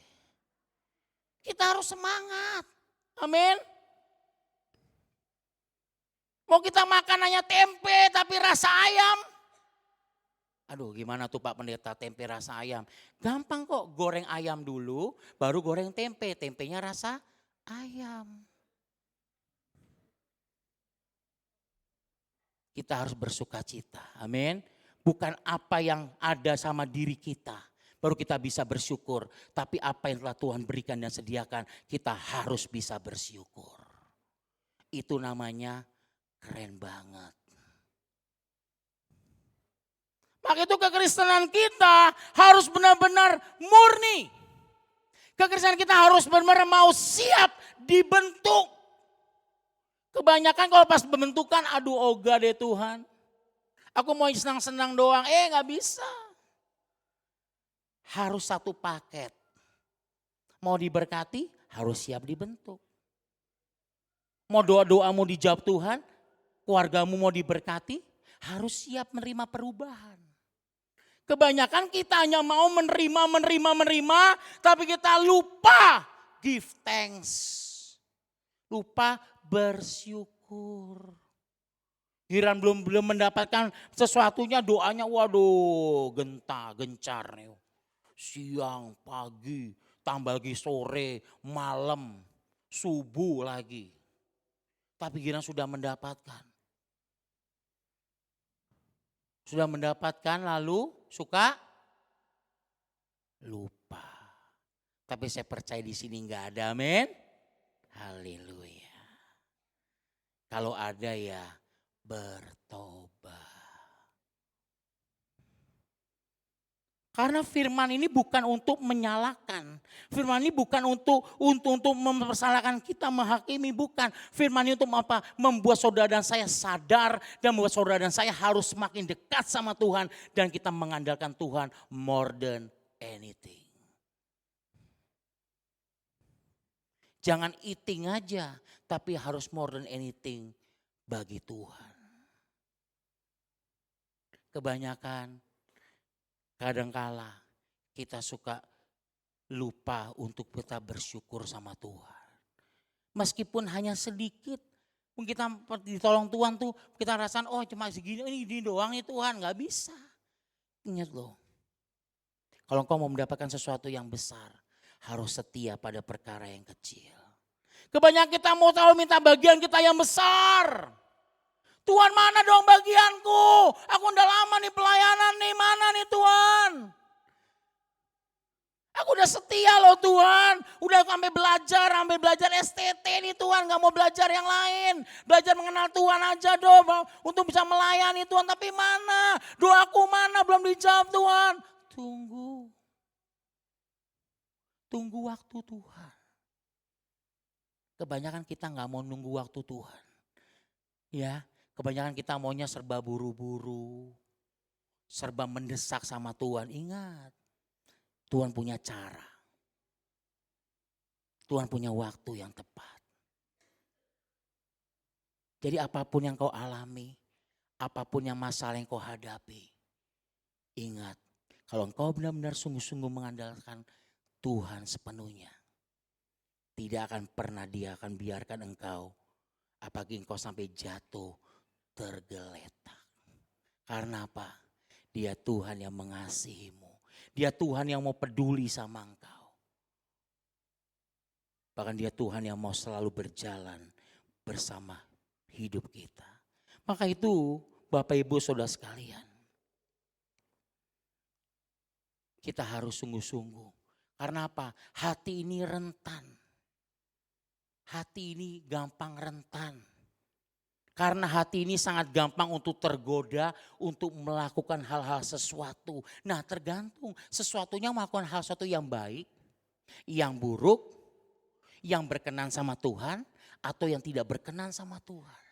Kita harus semangat, amin. Mau kita makan hanya tempe tapi rasa ayam. Aduh gimana tuh Pak Pendeta tempe rasa ayam. Gampang kok, goreng ayam dulu baru goreng tempe, tempenya rasa ayam. Kita harus bersuka cita, amin. Bukan apa yang ada sama diri kita, baru kita bisa bersyukur. Tapi apa yang telah Tuhan berikan dan sediakan, kita harus bisa bersyukur. Itu namanya keren banget. Maka itu kekristenan kita harus benar-benar murni. Kekristenan kita harus benar-benar mau siap dibentuk. Kebanyakan kalau pas pembentukan, aduh ogah deh Tuhan. Aku mau senang-senang doang, gak bisa. harus satu paket. Mau diberkati harus siap dibentuk. Mau doa-doamu dijawab Tuhan, keluargamu mau diberkati, harus siap menerima perubahan. Kebanyakan kita hanya mau menerima, tapi kita lupa give thanks. Lupa bersyukur. Giliran belum mendapatkan sesuatunya, doanya waduh gencar nih. Siang, pagi, tambah lagi sore, malam, subuh lagi. Tapi giliran sudah mendapatkan lalu suka lupa. Tapi saya percaya di sini enggak ada, amin. Haleluya. Kalau ada ya bertobat. Karena firman ini bukan untuk menyalahkan. Firman ini bukan untuk mempersalahkan kita, menghakimi, bukan. Firman ini untuk apa? Membuat saudara dan saya sadar dan membuat saudara dan saya harus semakin dekat sama Tuhan dan kita mengandalkan Tuhan more than anything. Jangan eating aja, tapi harus more than anything bagi Tuhan. Kebanyakan kadangkala kita suka lupa untuk kita bersyukur sama Tuhan. Meskipun hanya sedikit, kita ditolong Tuhan tuh kita rasakan oh cuma segini, ini doang nih Tuhan, gak bisa. Ingat loh, kalau engkau mau mendapatkan sesuatu yang besar, harus setia pada perkara yang kecil. Kebanyakan kita mau selalu minta bagian kita yang besar. Tuhan mana dong bagianku? Aku udah lama nih pelayanan nih, mana nih Tuhan? Aku udah setia loh Tuhan, udah sampai belajar STT nih Tuhan, gak mau belajar yang lain. Belajar mengenal Tuhan aja dong, untuk bisa melayani Tuhan. Tapi mana, doaku mana belum dijawab Tuhan. Tunggu waktu Tuhan. Kebanyakan kita gak mau nunggu waktu Tuhan. Ya, kebanyakan kita maunya serba buru-buru, serba mendesak sama Tuhan. Ingat, Tuhan punya cara. Tuhan punya waktu yang tepat. Jadi apapun yang kau alami, apapun yang masalah yang kau hadapi, ingat, kalau engkau benar-benar sungguh-sungguh mengandalkan Tuhan sepenuhnya, tidak akan pernah Dia akan biarkan engkau, apalagi engkau sampai jatuh tergeletak. Karena apa? Dia Tuhan yang mengasihimu. Dia Tuhan yang mau peduli sama engkau. Bahkan Dia Tuhan yang mau selalu berjalan bersama hidup kita. Maka itu Bapak Ibu Saudara sekalian, kita harus sungguh-sungguh. Karena apa? Hati ini rentan. Hati ini gampang rentan. Karena hati ini sangat gampang untuk tergoda untuk melakukan hal-hal sesuatu. Nah tergantung sesuatunya melakukan hal sesuatu yang baik, yang buruk, yang berkenan sama Tuhan atau yang tidak berkenan sama Tuhan.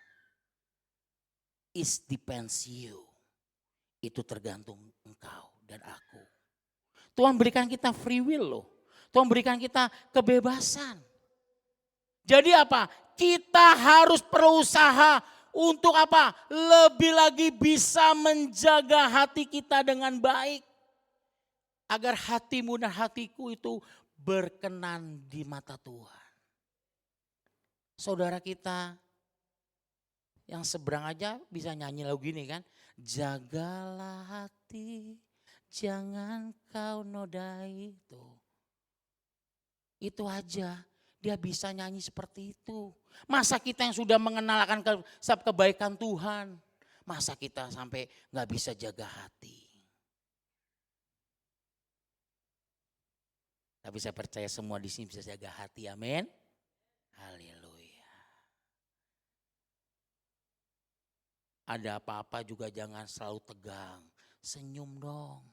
It depends you. Itu tergantung engkau dan aku. Tuhan berikan kita free will loh. Tuhan berikan kita kebebasan. Jadi apa? Kita harus berusaha untuk apa? Lebih lagi bisa menjaga hati kita dengan baik. Agar hatimu dan hatiku itu berkenan di mata Tuhan. Saudara kita yang seberang aja bisa nyanyi lagu gini kan. Jagalah hati, jangan kau nodai. Itu aja. Dia bisa nyanyi seperti itu. Masa kita yang sudah mengenal akan kebaikan Tuhan. Masa kita sampai gak bisa jaga hati. Tapi saya percaya semua di sini bisa jaga hati. Amin. Haleluya. Ada apa-apa juga jangan selalu tegang. Senyum dong.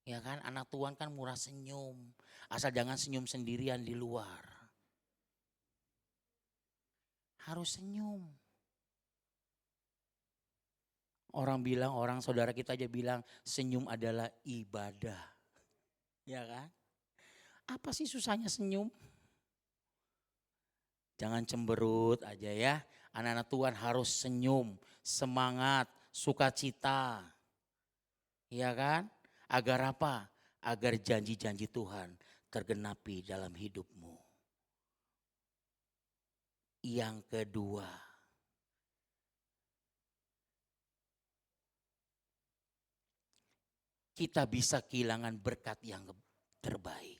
Ya kan, anak Tuhan kan murah senyum. Asal jangan senyum sendirian di luar. Harus senyum. Orang saudara kita aja bilang senyum adalah ibadah. Ya kan? Apa sih susahnya senyum? Jangan cemberut aja ya. Anak-anak Tuhan harus senyum, semangat, sukacita. Ya kan? Agar apa? Agar janji-janji Tuhan tergenapi dalam hidupmu. Yang kedua, kita bisa kehilangan berkat yang terbaik.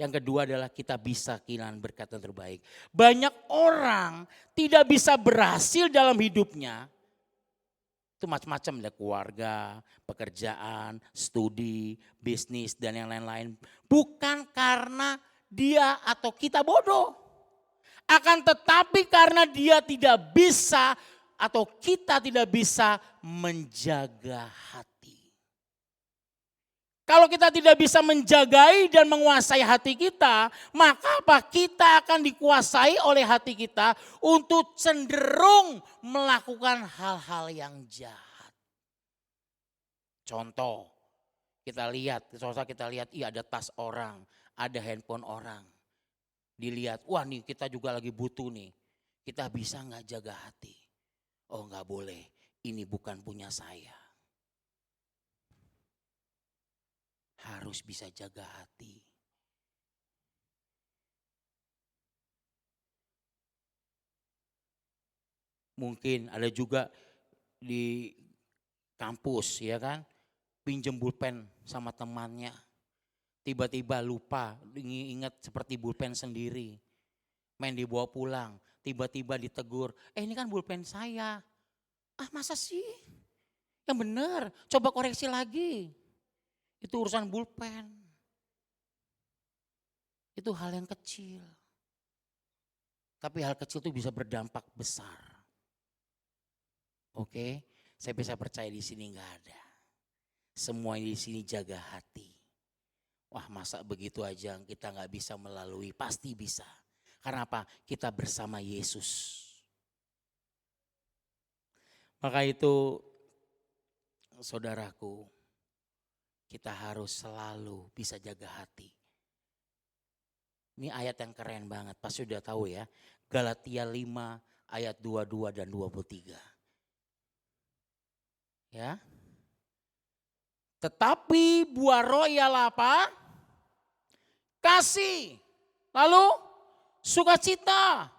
Yang kedua adalah kita bisa kehilangan berkat yang terbaik. Banyak orang tidak bisa berhasil dalam hidupnya. Itu macam-macam, ada keluarga, pekerjaan, studi, bisnis dan yang lain-lain. Bukan karena dia atau kita bodoh. Akan tetapi karena dia tidak bisa atau kita tidak bisa menjaga hati. Kalau kita tidak bisa menjagai dan menguasai hati kita, maka apa? Kita akan dikuasai oleh hati kita untuk cenderung melakukan hal-hal yang jahat. Contoh, kita lihat, iya ada tas orang, ada handphone orang. Dilihat, wah nih kita juga lagi butuh nih. Kita bisa nggak jaga hati? Oh nggak boleh, ini bukan punya saya. Harus bisa jaga hati. Mungkin ada juga di kampus ya kan, pinjem pulpen sama temannya. Tiba-tiba lupa, ingat seperti pulpen sendiri. Main dibawa pulang, tiba-tiba ditegur, ini kan pulpen saya. Ah masa sih? Yang benar, coba koreksi lagi. Itu urusan pulpen. Itu hal yang kecil. Tapi hal kecil itu bisa berdampak besar. Oke, saya bisa percaya di sini nggak ada. Semua di sini jaga hati. Wah masa begitu aja kita nggak bisa melalui? Pasti bisa. Karena apa? Kita bersama Yesus. Maka itu saudaraku, kita harus selalu bisa jaga hati. Ini ayat yang keren banget, pasti sudah tahu ya. Galatia 5 ayat 22 dan 23. Ya. Tetapi buah roh ialah apa? Kasih. Lalu sukacita,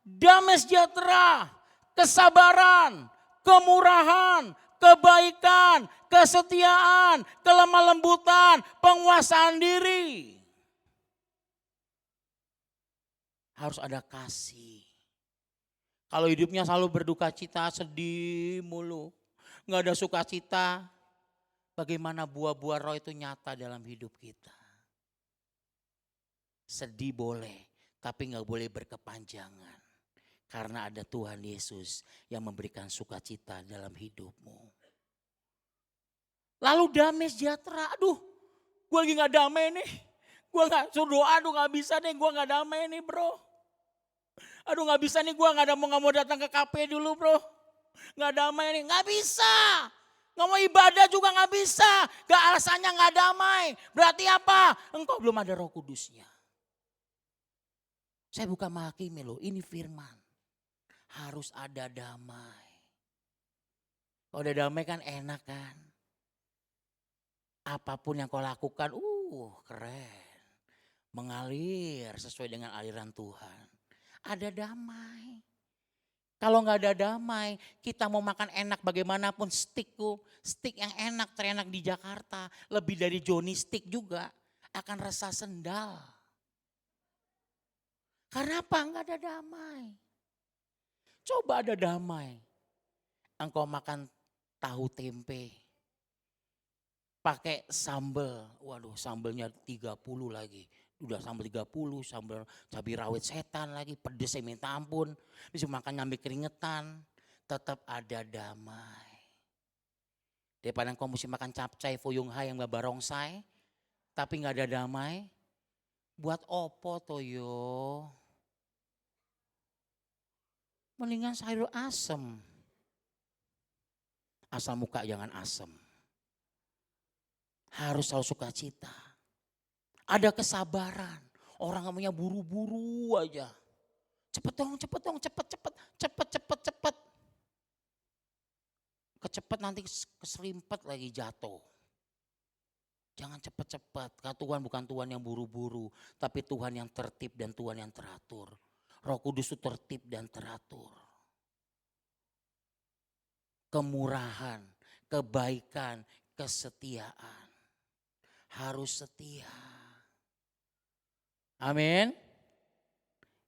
damai sejahtera, kesabaran, kemurahan, kebaikan, kesetiaan, kelemah lembutan, penguasaan diri. Harus ada kasih. Kalau hidupnya selalu berduka cita, sedih mulu, nggak ada sukacita, bagaimana buah-buah roh itu nyata dalam hidup kita? Sedih boleh, tapi nggak boleh berkepanjangan. Karena ada Tuhan Yesus yang memberikan sukacita dalam hidupmu. Lalu damai sejahtera, aduh gue lagi gak damai nih. Gue gak suruh doa, aduh gak bisa nih, gue gak damai nih bro. Aduh gak bisa nih, gue gak mau datang ke kafe dulu bro. Gak damai nih, gak bisa. Gak mau ibadah juga gak bisa. Gak alasannya gak damai. Berarti apa? Engkau belum ada Roh Kudusnya. Saya bukan menghakimi loh, ini firman. Harus ada damai. Kalau udah damai kan enak kan. Apapun yang kau lakukan, keren. Mengalir sesuai dengan aliran Tuhan. Ada damai. Kalau nggak ada damai, kita mau makan enak bagaimanapun steak yang enak, terenak di Jakarta. Lebih dari Johnny Steak juga akan rasa sendal. Karena apa? Nggak ada damai. Coba ada damai. Engkau makan tahu tempe. Pakai sambal. Waduh sambalnya 30 lagi. Udah sambal 30, sambal cabai rawit setan lagi. Pedes saya minta ampun. Bisa makan nyambi keringetan. Tetap ada damai. Daripada engkau mesti makan capcay fuyung hai yang barongsai. Tapi gak ada damai. Buat opo toyo. Mendingan sayur asem. Asal muka jangan asem. Harus selalu sukacita. Ada kesabaran. Orang namanya buru-buru aja. Cepet dong, cepet. Kecepet nanti keserimpet lagi jatuh. Jangan cepet-cepet. Karena Tuhan bukan Tuhan yang buru-buru. Tapi Tuhan yang tertib dan Tuhan yang teratur. Roh Kudus itu tertib dan teratur. Kemurahan, kebaikan, kesetiaan. Harus setia. Amin.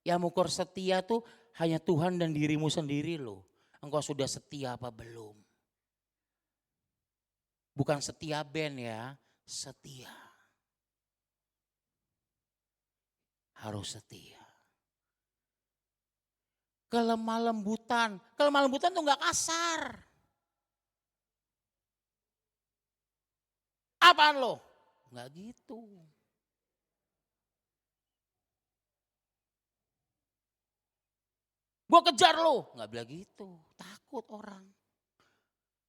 Yang mengukur setia tuh hanya Tuhan dan dirimu sendiri loh. Engkau sudah setia apa belum? Bukan setia band ya, setia. Harus setia. Kelemah lembutan tuh gak kasar. Apaan lo? Gak gitu. Gue kejar lo, gak bilang gitu, takut orang.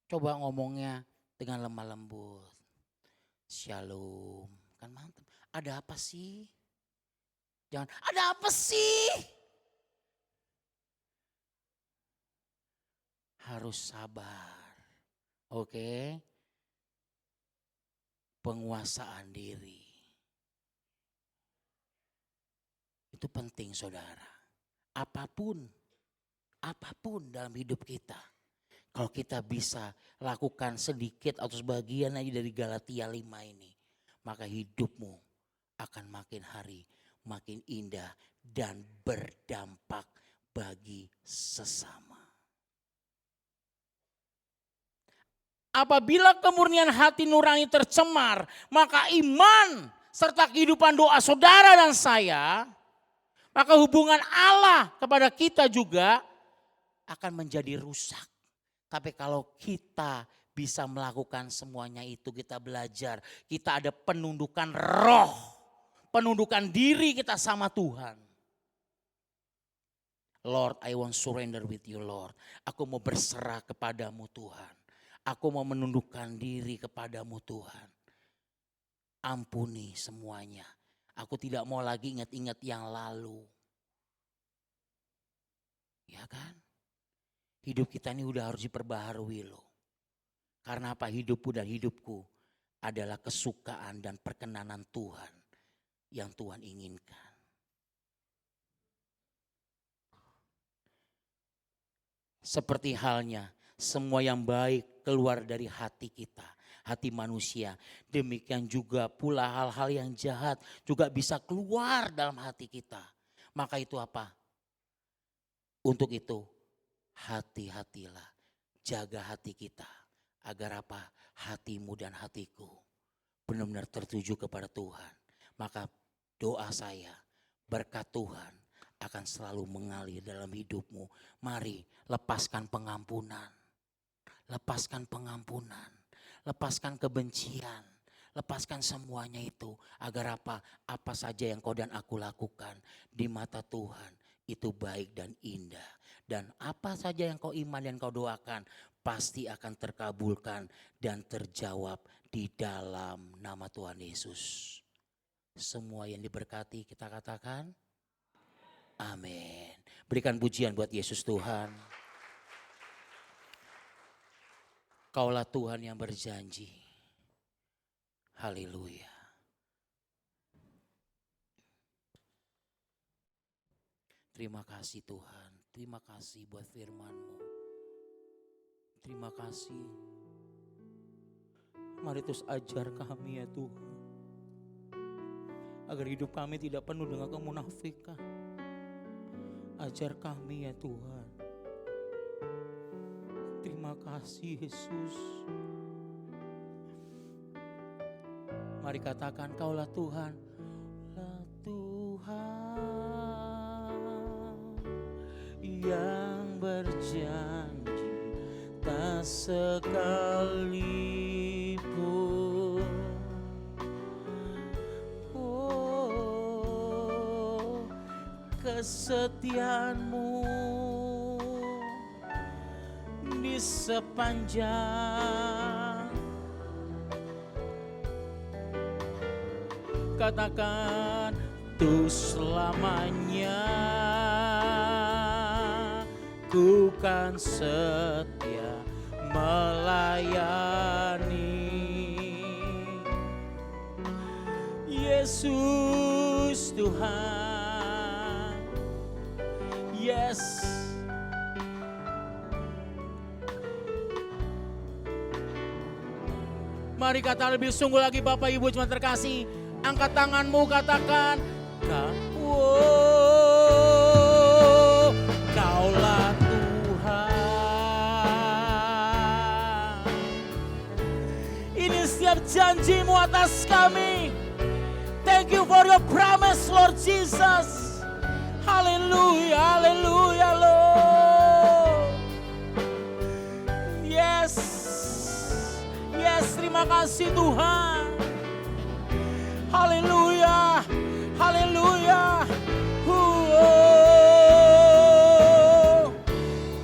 Coba ngomongnya dengan lemah lembut. Shalom, kan mantap. Ada apa sih? Jangan, ada apa sih? Harus sabar, oke? Penguasaan diri. Itu penting saudara. Apapun dalam hidup kita. Kalau kita bisa lakukan sedikit atau sebagian aja dari Galatia 5 ini. Maka hidupmu akan makin hari makin indah dan berdampak bagi sesama. Apabila kemurnian hati nurani tercemar, maka iman serta kehidupan doa saudara dan saya, maka hubungan Allah kepada kita juga akan menjadi rusak. Tapi kalau kita bisa melakukan semuanya itu, kita belajar, kita ada penundukan roh, penundukan diri kita sama Tuhan. Lord, I want surrender with you, Lord. Aku mau berserah kepadamu Tuhan. Aku mau menundukkan diri kepadamu Tuhan. Ampuni semuanya. Aku tidak mau lagi ingat-ingat yang lalu. Ya kan? Hidup kita ini udah harus diperbaharui loh. Karena apa? Hidupku dan hidupku adalah kesukaan dan perkenanan Tuhan yang Tuhan inginkan. Seperti halnya semua yang baik keluar dari hati kita, hati manusia. Demikian juga pula hal-hal yang jahat juga bisa keluar dalam hati kita. Maka itu apa? Untuk itu hati-hatilah, jaga hati kita. Agar apa? Hatimu dan hatiku benar-benar tertuju kepada Tuhan. Maka doa saya, berkat Tuhan akan selalu mengalir dalam hidupmu. Mari lepaskan pengampunan. Lepaskan pengampunan. Lepaskan kebencian. Lepaskan semuanya itu. Agar apa? Apa saja yang kau dan aku lakukan di mata Tuhan itu baik dan indah. Dan apa saja yang kau iman dan kau doakan pasti akan terkabulkan dan terjawab di dalam nama Tuhan Yesus. Semua yang diberkati kita katakan amin. Berikan pujian buat Yesus Tuhan. Kaulah Tuhan yang berjanji. Haleluya. Terima kasih Tuhan. Terima kasih buat firman-Mu. Terima kasih. Mari terus ajar kami ya Tuhan. Agar hidup kami tidak penuh dengan kemunafikan. Ajar kami ya Tuhan. Terima kasih Yesus. Mari katakan kaulah Tuhan. Kaulah Tuhan yang berjanji tak sekalipun kesetiaanmu di sepanjang Katakan tuh selamanya ku kan setia melayani. Yesus Tuhan, yes. Mari kata lebih sungguh lagi Bapak Ibu cuma terkasih. Angkat tanganmu katakan, Kaulah Tuhan. Ini setiap janji-Mu atas kami. Thank you for your promise Lord Jesus. Haleluya, haleluya Lord. Yes, yes, terima kasih Tuhan. Haleluya, haleluya.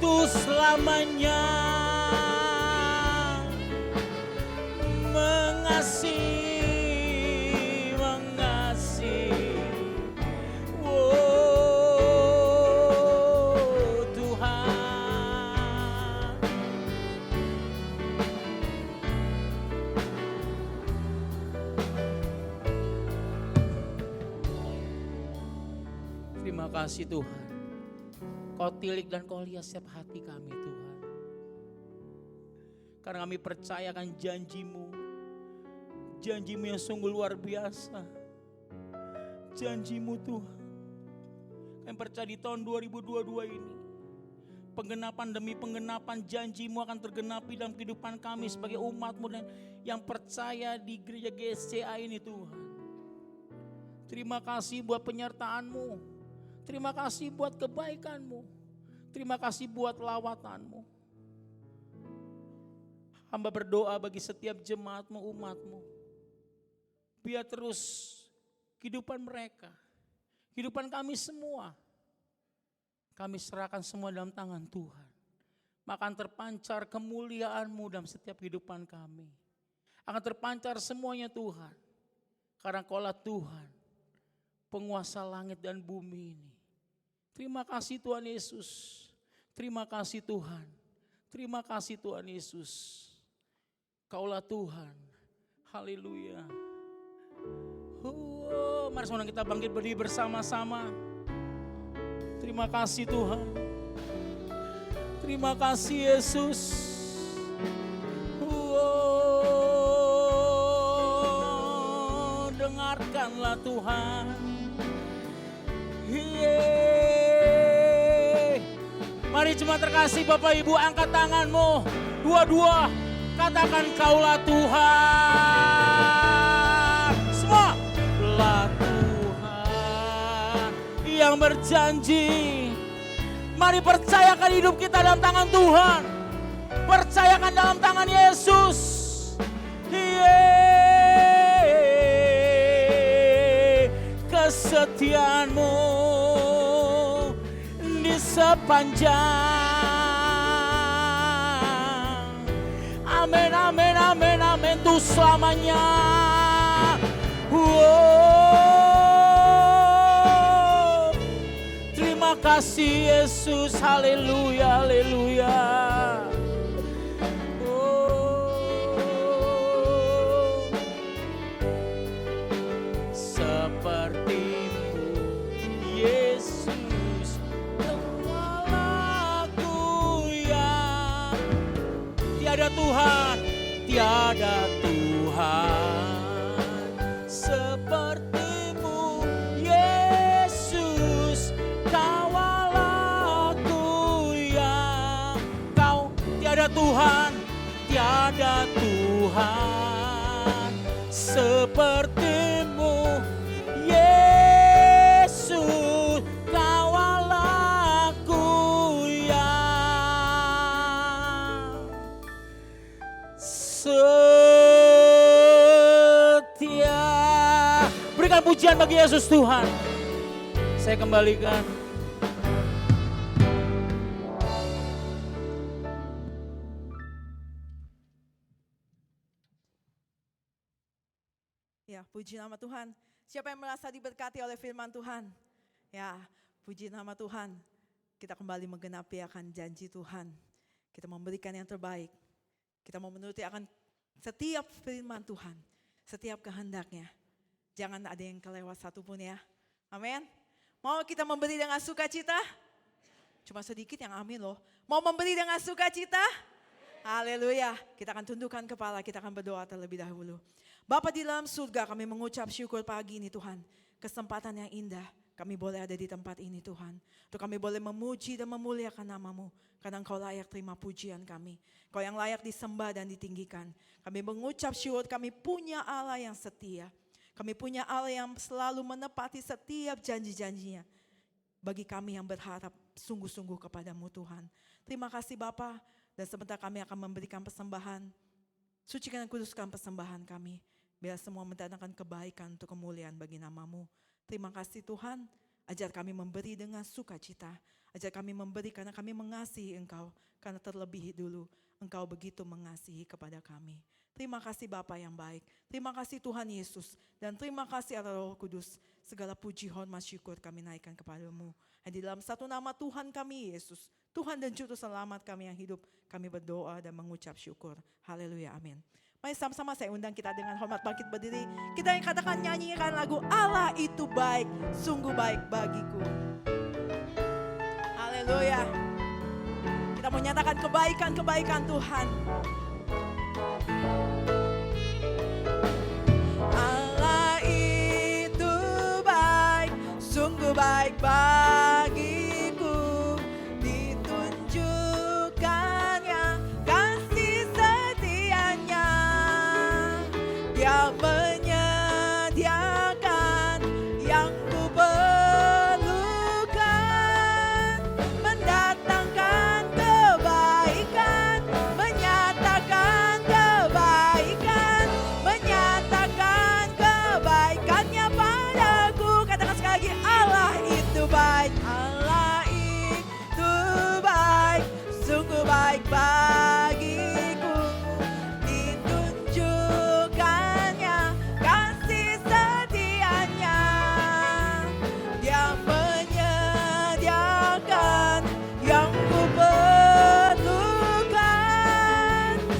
Tuh selamanya mengasihi, mengasihi. Tuhan. Terima kasih Tuhan. Kau tilik dan kau lihat setiap hati kami Tuhan. Karena kami percayakan janji-Mu. Janji-Mu yang sungguh luar biasa. Janji-Mu Tuhan. Kami percaya di tahun 2022 ini. Penggenapan demi penggenapan janji-Mu akan tergenapi dalam kehidupan kami sebagai umat-Mu dan yang percaya di gereja GSCA ini Tuhan. Terima kasih buat penyertaan-Mu. Terima kasih buat kebaikan-Mu. Terima kasih buat lawatan-Mu. Hamba berdoa bagi setiap jemaat-Mu, umat-Mu. Biar terus kehidupan mereka, kehidupan kami semua, kami serahkan semua dalam tangan Tuhan. Maka akan terpancar kemuliaan-Mu dalam setiap kehidupan kami. Akan terpancar semuanya Tuhan. Karena Kaulah Tuhan, penguasa langit dan bumi ini. Terima kasih Tuhan Yesus. Terima kasih Tuhan. Terima kasih Tuhan Yesus. Kaulah Tuhan. Haleluya. Mari semua kita bangkit berdiri bersama-sama. Terima kasih Tuhan. Terima kasih Yesus. Dengarkanlah Tuhan. Mari cuma terkasih Bapak Ibu, angkat tanganmu. Dua-dua katakan Kaulah Tuhan. Semua. Kaulah Tuhan yang berjanji. Mari percayakan hidup kita dalam tangan Tuhan. Percayakan dalam tangan Yesus. Kesetiaan-Mu di sepanjang. Amin, amin, amin, amin. Tuh selamanya. Terima kasih Yesus. Haleluya, haleluya. Tuhan, tiada Tuhan seperti-Mu, Yesus. Kaulah aku yang Kau, tiada Tuhan, tiada Tuhan seperti-Mu, Yesus. Kaulah aku yang setia. Berikan pujian bagi Yesus Tuhan. Saya kembalikan. Ya. puji nama Tuhan. Siapa yang merasa diberkati oleh firman Tuhan? Ya, puji nama Tuhan. Kita kembali menggenapi akan janji Tuhan. Kita memberikan yang terbaik. Kita mau menuruti akan setiap firman Tuhan. Setiap kehendaknya. Jangan ada yang kelewat satupun ya. Amin. Mau kita memberi dengan sukacita? Cuma sedikit yang amin loh. Mau memberi dengan sukacita? Haleluya. Kita akan tundukkan kepala, kita akan berdoa terlebih dahulu. Bapa di dalam surga, kami mengucap syukur pagi ini Tuhan. Kesempatan yang indah, kami boleh ada di tempat ini Tuhan. Untuk kami boleh memuji dan memuliakan nama-Mu. Karena Engkau layak terima pujian kami. Engkau yang layak disembah dan ditinggikan. Kami mengucap syukur, kami punya Allah yang setia. Kami punya Allah yang selalu menepati setiap janji-janjinya. Bagi kami yang berharap sungguh-sungguh kepada-Mu Tuhan. Terima kasih Bapa. Dan sebentar kami akan memberikan persembahan. Sucikan dan kuduskan persembahan kami. Biar semua mendatangkan kebaikan untuk kemuliaan bagi nama-Mu. Terima kasih Tuhan. Ajar kami memberi dengan sukacita. Ajar kami memberi karena kami mengasihi Engkau. Karena terlebih dulu Engkau begitu mengasihi kepada kami. Terima kasih Bapa yang baik. Terima kasih Tuhan Yesus. Dan terima kasih Allah Roh Kudus. Segala puji, hormat, syukur kami naikkan kepada-Mu. Dan di dalam satu nama Tuhan kami Yesus. Tuhan dan Juru Selamat kami yang hidup. Kami berdoa dan mengucap syukur. Haleluya, amin. Mari sama-sama saya undang kita dengan hormat bangkit berdiri. Kita yang katakan nyanyikan lagu Allah itu baik, sungguh baik bagiku. Haleluya. Kita menyatakan kebaikan-kebaikan Tuhan. Allah itu baik, sungguh baik bagiku. Ditunjukkannya kasih setianya. Dia menyediakan yang ku perlukan, mendatangkan kebaikan, menyatakan kebaikan, menyatakan kebaikannya padaku. Katakan sekali lagi, Allah itu baik, Allah itu baik, sungguh baik bagiku. Ditunjukkannya kasih setianya. Dia menyediakan yang ku perlukan,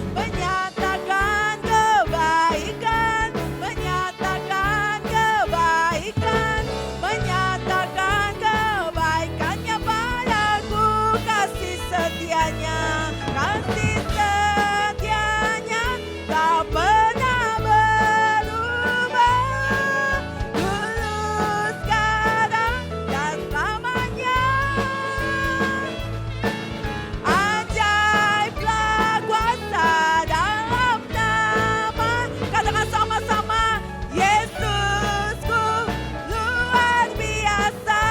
menyatakan kebaikan, menyatakan kebaikan, menyatakan kebaikannya padaku. Kasih setianya, kasih setianya tak pernah berubah. Dulu, sekarang, dan selamanya. Ajaiblah kuasa dalam nama. Katakan sama-sama, Yesusku luar biasa.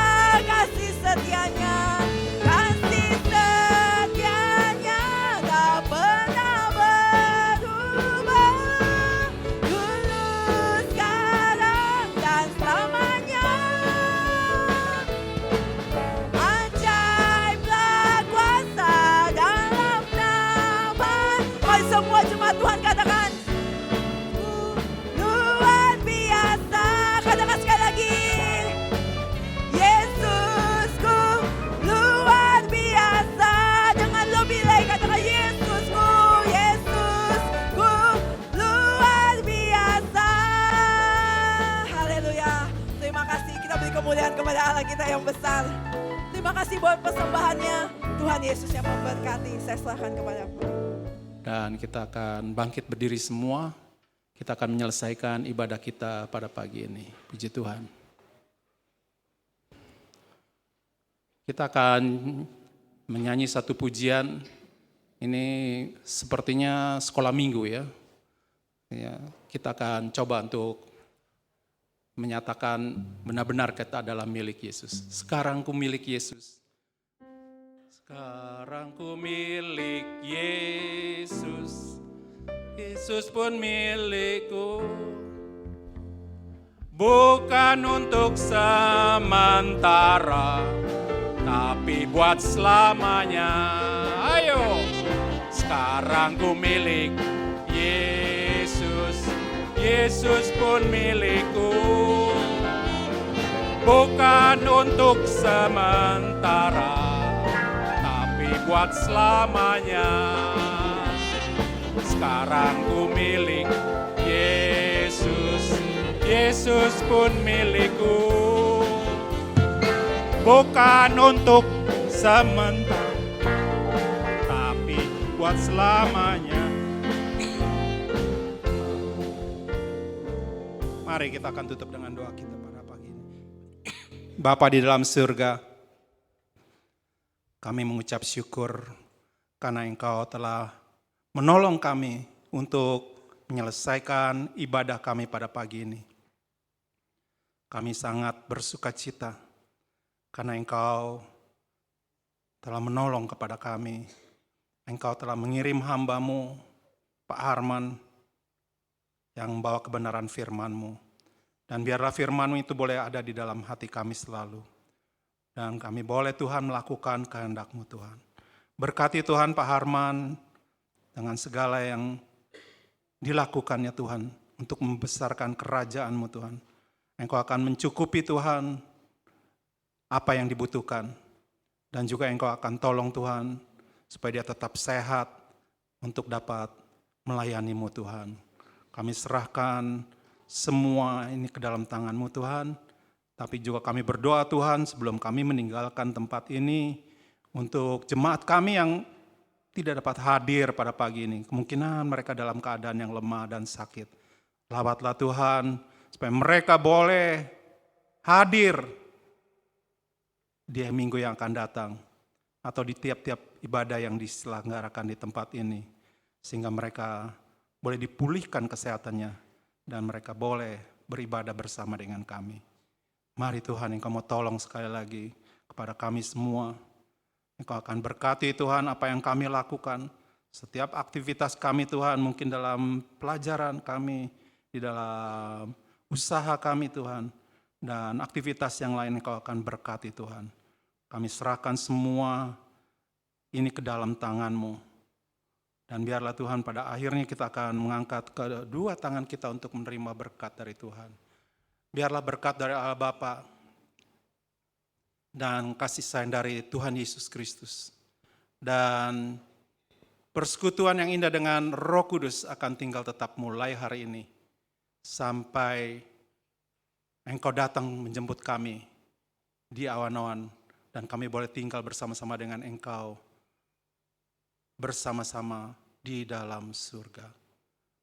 Kasih setianya, kasih setianya tak pernah berubah. Dulu, sekarang, dan selamanya. Ajaiblah kuasa dalam nama. Mari semua jemaat Tuhan katakan, luar biasa. Katakan sekali lagi, Yesusku luar biasa. Dengan lebih lagi katakan, Yesusku, Yesusku luar biasa. Haleluya. Terima kasih, kita beri kemuliaan kepada Allah kita yang besar. Terima kasih buat persembahannya. Tuhan Yesus yang memberkati. Saya serahkan kepada-Mu. Dan kita akan bangkit berdiri semua. Kita akan menyelesaikan ibadah kita pada pagi ini. Puji Tuhan. Kita akan menyanyi satu pujian. Ini sepertinya sekolah minggu ya. Kita akan coba untuk menyatakan benar-benar kita adalah milik Yesus. Sekarang ku milik Yesus. Sekarang ku milik Yesus. Yesus pun milikku. Bukan untuk sementara, tapi buat selamanya. Ayo, sekarang ku milik Yesus. Yesus pun milikku. Bukan untuk sementara, tapi buat selamanya. Sekarang ku milik Yesus, Yesus pun milikku. Bukan untuk sementara, tapi buat selamanya. Mari kita akan tutup dengan doa kita pada pagi ini. Bapa di dalam surga, kami mengucap syukur karena Engkau telah menolong kami untuk menyelesaikan ibadah kami pada pagi ini. Kami sangat bersuka cita karena Engkau telah menolong kepada kami. Engkau telah mengirim hamba-Mu, Pak Harman, yang membawa kebenaran firman-Mu. Dan biarlah firman-Mu itu boleh ada di dalam hati kami selalu. Dan kami boleh Tuhan melakukan kehendak-Mu Tuhan. Berkati Tuhan Pak Harman dengan segala yang dilakukannya Tuhan untuk membesarkan kerajaan-Mu Tuhan. Engkau akan mencukupi Tuhan apa yang dibutuhkan. Dan juga Engkau akan tolong Tuhan supaya dia tetap sehat untuk dapat melayani-Mu Tuhan. Kami serahkan semua ini ke dalam tangan-Mu Tuhan, tapi juga kami berdoa Tuhan sebelum kami meninggalkan tempat ini untuk jemaat kami yang tidak dapat hadir pada pagi ini. Kemungkinan mereka dalam keadaan yang lemah dan sakit. Lawatlah Tuhan supaya mereka boleh hadir di minggu yang akan datang atau di tiap-tiap ibadah yang diselenggarakan di tempat ini, sehingga mereka boleh dipulihkan kesehatannya dan mereka boleh beribadah bersama dengan kami. Mari Tuhan, Engkau mau tolong sekali lagi kepada kami semua. Engkau akan berkati Tuhan apa yang kami lakukan. Setiap aktivitas kami Tuhan, mungkin dalam pelajaran kami, di dalam usaha kami Tuhan, dan aktivitas yang lain Engkau akan berkati Tuhan. Kami serahkan semua ini ke dalam tangan-Mu. Dan biarlah Tuhan pada akhirnya kita akan mengangkat kedua tangan kita untuk menerima berkat dari Tuhan. Biarlah berkat dari Allah Bapa dan kasih sayang dari Tuhan Yesus Kristus. Dan persekutuan yang indah dengan Roh Kudus akan tinggal tetap mulai hari ini. Sampai Engkau datang menjemput kami di awan-awan. Dan kami boleh tinggal bersama-sama dengan Engkau. Bersama-sama di dalam surga.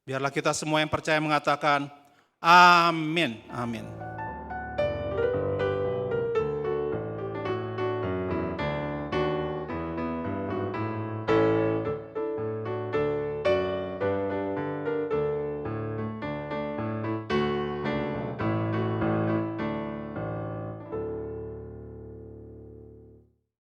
Biarlah kita semua yang percaya mengatakan amin, amin.